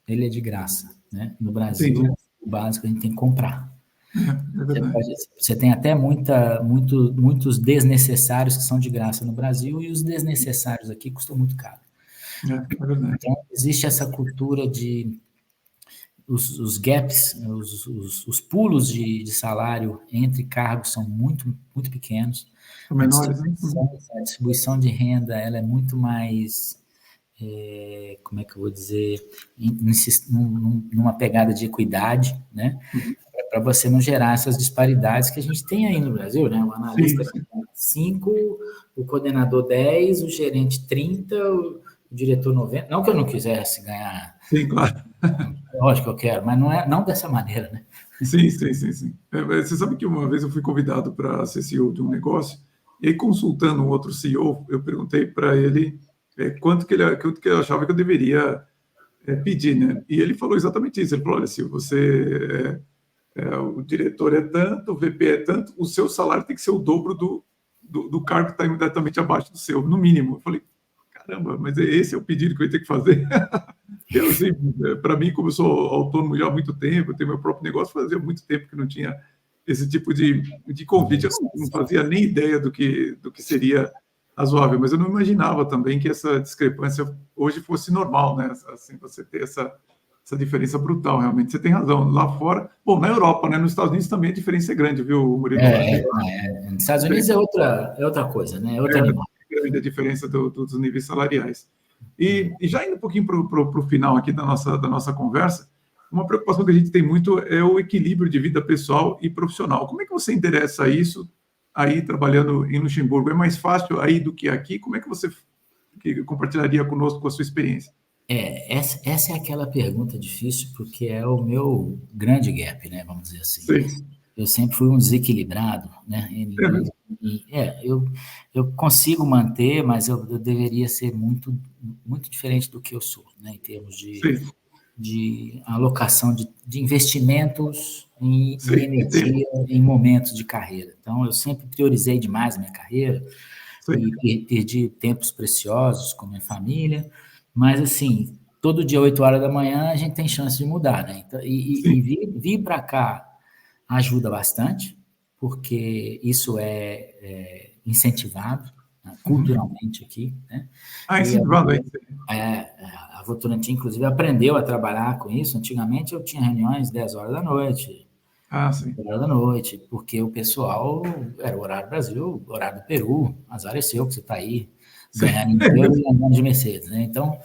ele é de graça, né? No Entendi. Brasil, o básico a gente tem que comprar. É verdade. Você tem até muitos desnecessários que são de graça no Brasil e os desnecessários aqui custam muito caro. É verdade. Então, existe essa cultura de os gaps, os pulos de salário entre cargos são muito, muito pequenos. São menores, né? Uhum. A distribuição de renda ela é muito mais, como é que eu vou dizer, numa pegada de equidade, né? Uhum. Para você não gerar essas disparidades que a gente tem aí no Brasil, né? O analista Sim. 5, o coordenador 10, o gerente 30, o diretor 90. Não que eu não quisesse ganhar, Sim, claro. lógico que eu quero, mas não dessa maneira, né? Sim. Você sabe que uma vez eu fui convidado para ser CEO de um negócio, e aí, consultando um outro CEO, eu perguntei para ele quanto que ele achava que eu deveria pedir, né? E ele falou exatamente isso. Ele falou: olha, se o diretor é tanto, o VP é tanto, o seu salário tem que ser o dobro do cargo que está imediatamente abaixo do seu, no mínimo. Eu falei: caramba, mas esse é o pedido que eu ia ter que fazer? Eu, assim, para mim, como eu sou autônomo já há muito tempo, eu tenho meu próprio negócio, fazia muito tempo que não tinha esse tipo de convite. Eu não fazia nem ideia do que seria razoável, mas eu não imaginava também que essa discrepância hoje fosse normal, né? Assim, você ter essa diferença brutal, realmente. Você tem razão. Lá fora, bom, na Europa, né? Nos Estados Unidos também a diferença é grande, viu, Murilo? Acho que Nos Estados Unidos é outra coisa, né? É outro animal. grande a diferença dos níveis salariais. E já indo um pouquinho para o final aqui da nossa conversa, uma preocupação que a gente tem muito é o equilíbrio de vida pessoal e profissional. Como é que você endereça isso aí trabalhando em Luxemburgo? É mais fácil aí do que aqui? Como é que você compartilharia conosco com a sua experiência? Essa é aquela pergunta difícil, porque é o meu grande gap, né? Vamos dizer assim. Sim. Eu sempre fui um desequilibrado, né? Eu consigo manter, mas eu deveria ser muito, muito diferente do que eu sou, né? Em termos Sim. de alocação de investimentos e Entendo. energia em momentos de carreira. Então, eu sempre priorizei demais a minha carreira Sim. e perdi tempos preciosos com minha família, mas assim, todo dia 8 horas da manhã a gente tem chance de mudar, né? Então, Sim. vir para cá ajuda bastante, porque isso é incentivado, né, culturalmente aqui, né? E Incentivado aí. a Votorantim, inclusive, aprendeu a trabalhar com isso. Antigamente eu tinha reuniões 10 horas da noite, Sim. 10 horas da noite, porque o pessoal era o horário do Brasil, o horário do Peru, azar é seu que você está aí, ganhando em euro e andando de Mercedes, né? Então,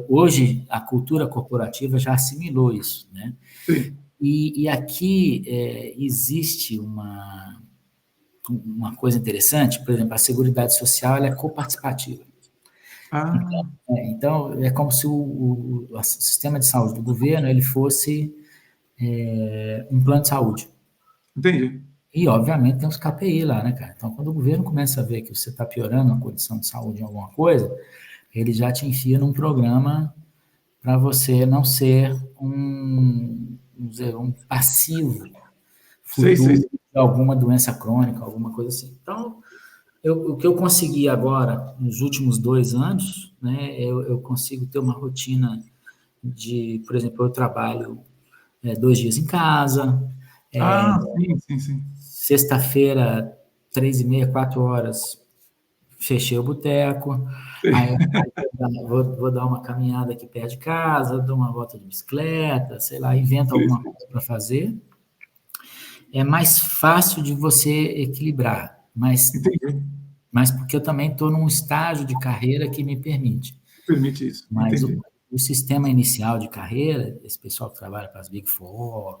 hoje a cultura corporativa já assimilou isso, né? Sim. E aqui existe uma coisa interessante, por exemplo, a Seguridade Social ela é coparticipativa. Então, é como se o sistema de saúde do governo ele fosse um plano de saúde. Entendi. E, obviamente, tem os KPI lá, né, cara? Então, quando o governo começa a ver que você está piorando a condição de saúde em alguma coisa, ele já te enfia num programa para você não ser vamos dizer, um passivo futuro Sei. de alguma doença crônica, alguma coisa assim. Então, o que eu consegui agora, nos últimos 2 anos, né, eu consigo ter uma rotina por exemplo, eu trabalho 2 dias em casa, Sim. sexta-feira, 3h30, 4 horas, fechei o boteco, aí vou dar uma caminhada aqui perto de casa, dou uma volta de bicicleta, sei lá, invento alguma coisa para fazer. é mais fácil de você equilibrar, Entendi. mas porque eu também estou num estágio de carreira que me permite. Permite isso. Mas Entendi. o sistema inicial de carreira, esse pessoal que trabalha para as Big Four,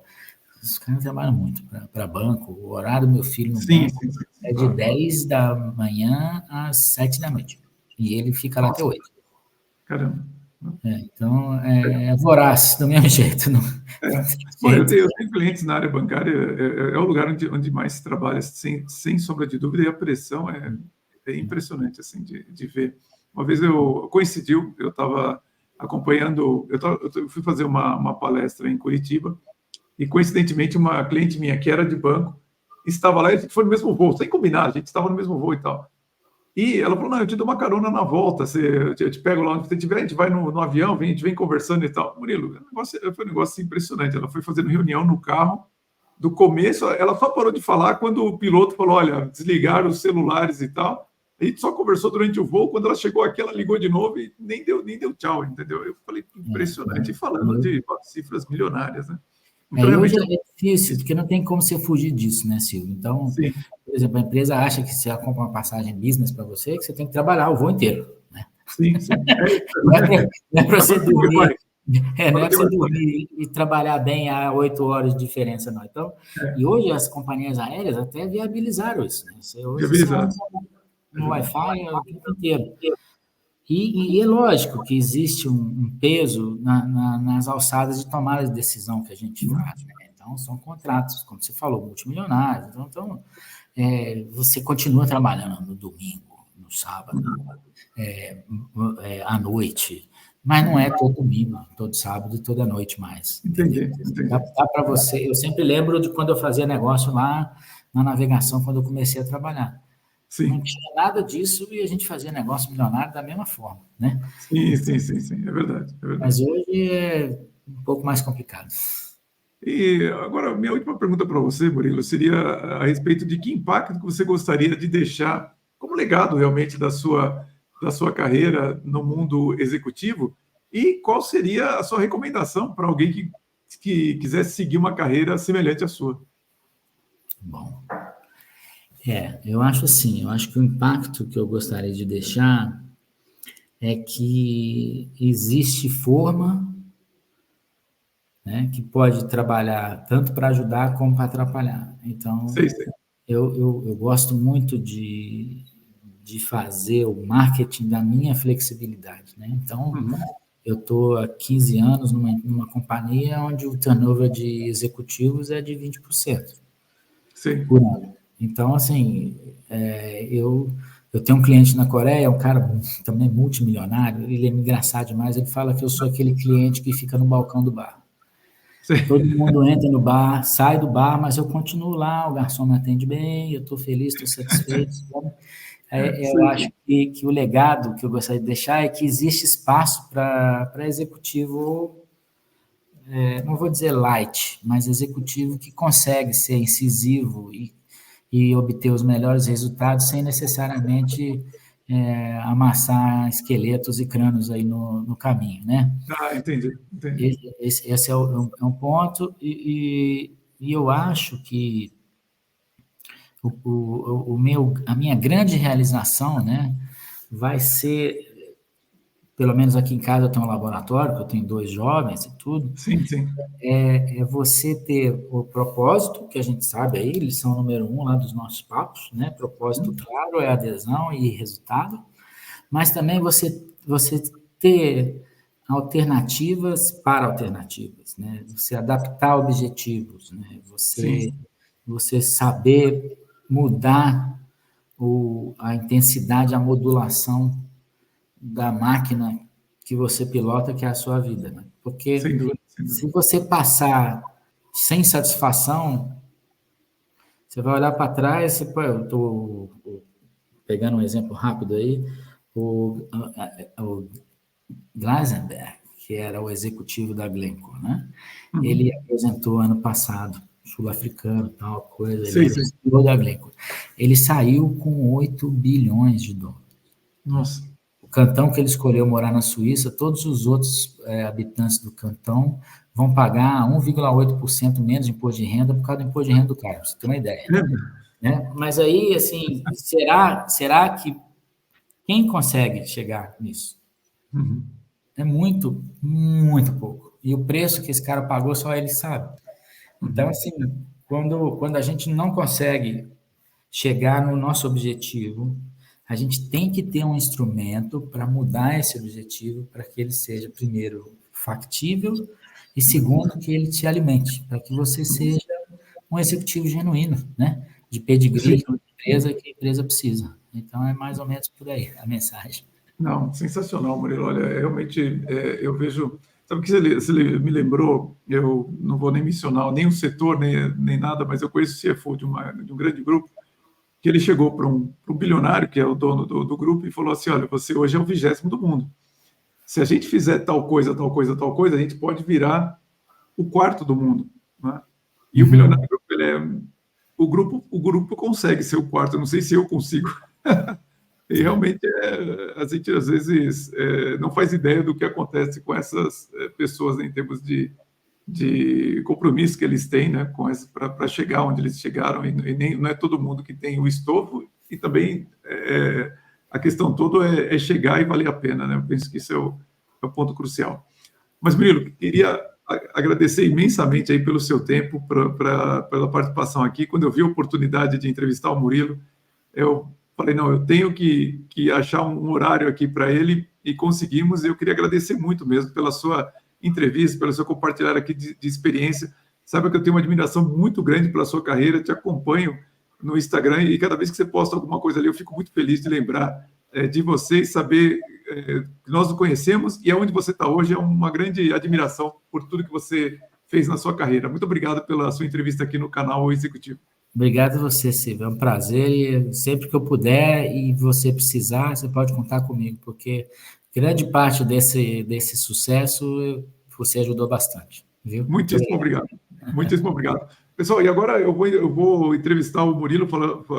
os caras trabalham muito para banco. O horário do meu filho no Sim, banco sim, sim, é de claro. 10 da manhã às 7 da noite. E ele fica lá até 8. Caramba. Então, é voraz, do mesmo jeito. Não Bom, tem jeito. eu tenho clientes na área bancária, é o lugar onde mais se trabalha, sem sombra de dúvida, e a pressão é impressionante, assim, de ver. Uma vez coincidiu, eu estava acompanhando, eu fui fazer uma palestra em Curitiba, e coincidentemente uma cliente minha, que era de banco, estava lá, e a gente foi no mesmo voo, sem combinar, a gente estava no mesmo voo e tal. E ela falou, não, eu te dou uma carona na volta, eu te pego lá onde você estiver, a gente vai no avião, a gente vem conversando e tal. Murilo, foi um negócio impressionante. Ela foi fazendo reunião no carro, do começo, ela só parou de falar quando o piloto falou, olha, desligaram os celulares e tal. A gente só conversou durante o voo, quando ela chegou aqui, ela ligou de novo e nem deu tchau, entendeu? Eu falei, impressionante. E falando de cifras milionárias, né? Então, E hoje realmente, é difícil, porque não tem como você fugir disso, né, Silvio? Então, sim, por exemplo, a empresa acha que se ela compra uma passagem business para você, que você tem que trabalhar o voo inteiro, né? sim, sim. Não é para você Agora tudo bem, dormir, vai. não é Agora para tem você Wi-Fi. dormir e trabalhar bem a 8 horas de diferença, não. Então, e hoje as companhias aéreas até viabilizaram isso, né? Hoje você anda Viabilizado. É no verdade. Wi-Fi o tempo inteiro. E é lógico que existe um peso nas alçadas de tomada de decisão que a gente faz, né? Então, são contratos, como você falou, multimilionários. Então você continua trabalhando no domingo, no sábado, à noite, mas não é todo domingo, todo sábado e toda noite mais, entendeu? Entendi, entendi. Dá para você. Eu sempre lembro de quando eu fazia negócio lá na navegação, quando eu comecei a trabalhar. Não Sim, tinha nada disso e a gente fazia negócio milionário da mesma forma, né? sim, sim, sim, sim, é verdade, é Mas verdade. hoje é um pouco mais complicado. E agora, minha última pergunta para você, Murilo, seria a respeito de que impacto que você gostaria de deixar como legado realmente da sua carreira no mundo executivo e qual seria a sua recomendação para alguém que quisesse seguir uma carreira semelhante à sua? Bom, eu acho assim, eu acho que o impacto que eu gostaria de deixar é que existe forma, né, que pode trabalhar tanto para ajudar como para atrapalhar. Então, Sei, sei. eu gosto muito de fazer o marketing da minha flexibilidade, né? Então, Uhum. eu estou há 15 anos numa companhia onde o turnover de executivos é de 20% Sei. por ano. Então, assim, eu tenho um cliente na Coreia, um cara também multimilionário, ele é engraçado demais, ele fala que eu sou aquele cliente que fica no balcão do bar. Sei. Todo mundo entra no bar, sai do bar, mas eu continuo lá, o garçom me atende bem, eu estou feliz, estou satisfeito. Então, eu Sei. acho que o legado que eu gostaria de deixar é que existe espaço para executivo, não vou dizer light, mas executivo que consegue ser incisivo e obter os melhores resultados sem necessariamente amassar esqueletos e crânios aí no caminho, né? Ah, entendi, entendi. Esse é um ponto, e eu acho que a minha grande realização, né, vai ser, pelo menos aqui em casa eu tenho um laboratório, que eu tenho 2 jovens e tudo, Sim, sim. é você ter o propósito, que a gente sabe aí, lição número 1 lá dos nossos papos, né, propósito claro é adesão e resultado, mas também você ter alternativas para alternativas, né? Você adaptar objetivos, né? Sim, Você saber mudar a intensidade, a modulação da máquina que você pilota, que é a sua vida, né? Porque sem dúvida, sem se dúvida. você passar sem satisfação, você vai olhar para trás, eu estou pegando um exemplo rápido aí, o Gleisenberg, que era o executivo da Glencore, né? Ele Uhum. aposentou ano passado, sul-africano, tal coisa, ele Sei, era o sei. CEO da Glencore. Ele saiu com 8 bilhões de dólares. Nossa. cantão que ele escolheu morar na Suíça, todos os outros habitantes do cantão vão pagar 1,8% menos de imposto de renda por causa do imposto de renda do cara, pra você ter uma ideia. Né? Mas aí, assim, será que quem consegue chegar nisso? É muito, muito pouco. E o preço que esse cara pagou, só ele sabe. Então, assim, quando a gente não consegue chegar no nosso objetivo, a gente tem que ter um instrumento para mudar esse objetivo, para que ele seja, primeiro, factível, e segundo, que ele te alimente, para que você seja um executivo genuíno, né? De pedigree de empresa que a empresa precisa. Então, é mais ou menos por aí a mensagem. Não, sensacional, Murilo. Olha, realmente eu vejo. Sabe o que você me lembrou? Eu não vou nem mencionar nem o setor, nem nada, mas eu conheço o CFO de um grande grupo, que ele chegou para um bilionário, que é o dono do grupo, e falou assim: olha, você hoje é o 20º do mundo. Se a gente fizer tal coisa, tal coisa, tal coisa, a gente pode virar o 4º do mundo. Né? E o bilionário, o grupo consegue ser o 4º, eu não sei se eu consigo. E realmente a gente, às vezes, não faz ideia do que acontece com essas pessoas, né, em termos de compromisso que eles têm, né, para chegar onde eles chegaram, e nem, não é todo mundo que tem o estofo, e também a questão toda é chegar e valer a pena. Né? Eu penso que isso é o ponto crucial. Mas, Murilo, queria agradecer imensamente aí pelo seu tempo, pela participação aqui. Quando eu vi a oportunidade de entrevistar o Murilo, eu falei, não, eu tenho que achar um horário aqui para ele, e conseguimos. Eu queria agradecer muito mesmo pela sua entrevista, pelo seu compartilhar aqui de experiência. Sabe que eu tenho uma admiração muito grande pela sua carreira, te acompanho no Instagram, e cada vez que você posta alguma coisa ali, eu fico muito feliz de lembrar de você e saber que nós o conhecemos, e aonde você está hoje é uma grande admiração por tudo que você fez na sua carreira. Muito obrigado pela sua entrevista aqui no canal O Executivo. Obrigado a você, Silvio. É um prazer, e sempre que eu puder e você precisar, você pode contar comigo, porque grande parte desse sucesso você ajudou bastante. Viu? Muitíssimo obrigado. Muitíssimo obrigado. Pessoal, e agora eu vou entrevistar o Murilo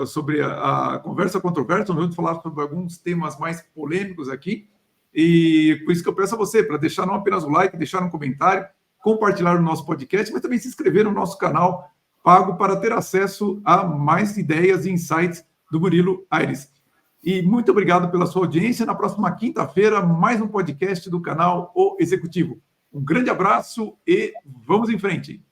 sobre a conversa controversa. Nós vamos falar sobre alguns temas mais polêmicos aqui, e por isso que eu peço a você para deixar não apenas o like, deixar um comentário, compartilhar o nosso podcast, mas também se inscrever no nosso canal pago para ter acesso a mais ideias e insights do Murilo Aires. E muito obrigado pela sua audiência. Na próxima quinta-feira, mais um podcast do canal O Executivo. Um grande abraço e vamos em frente.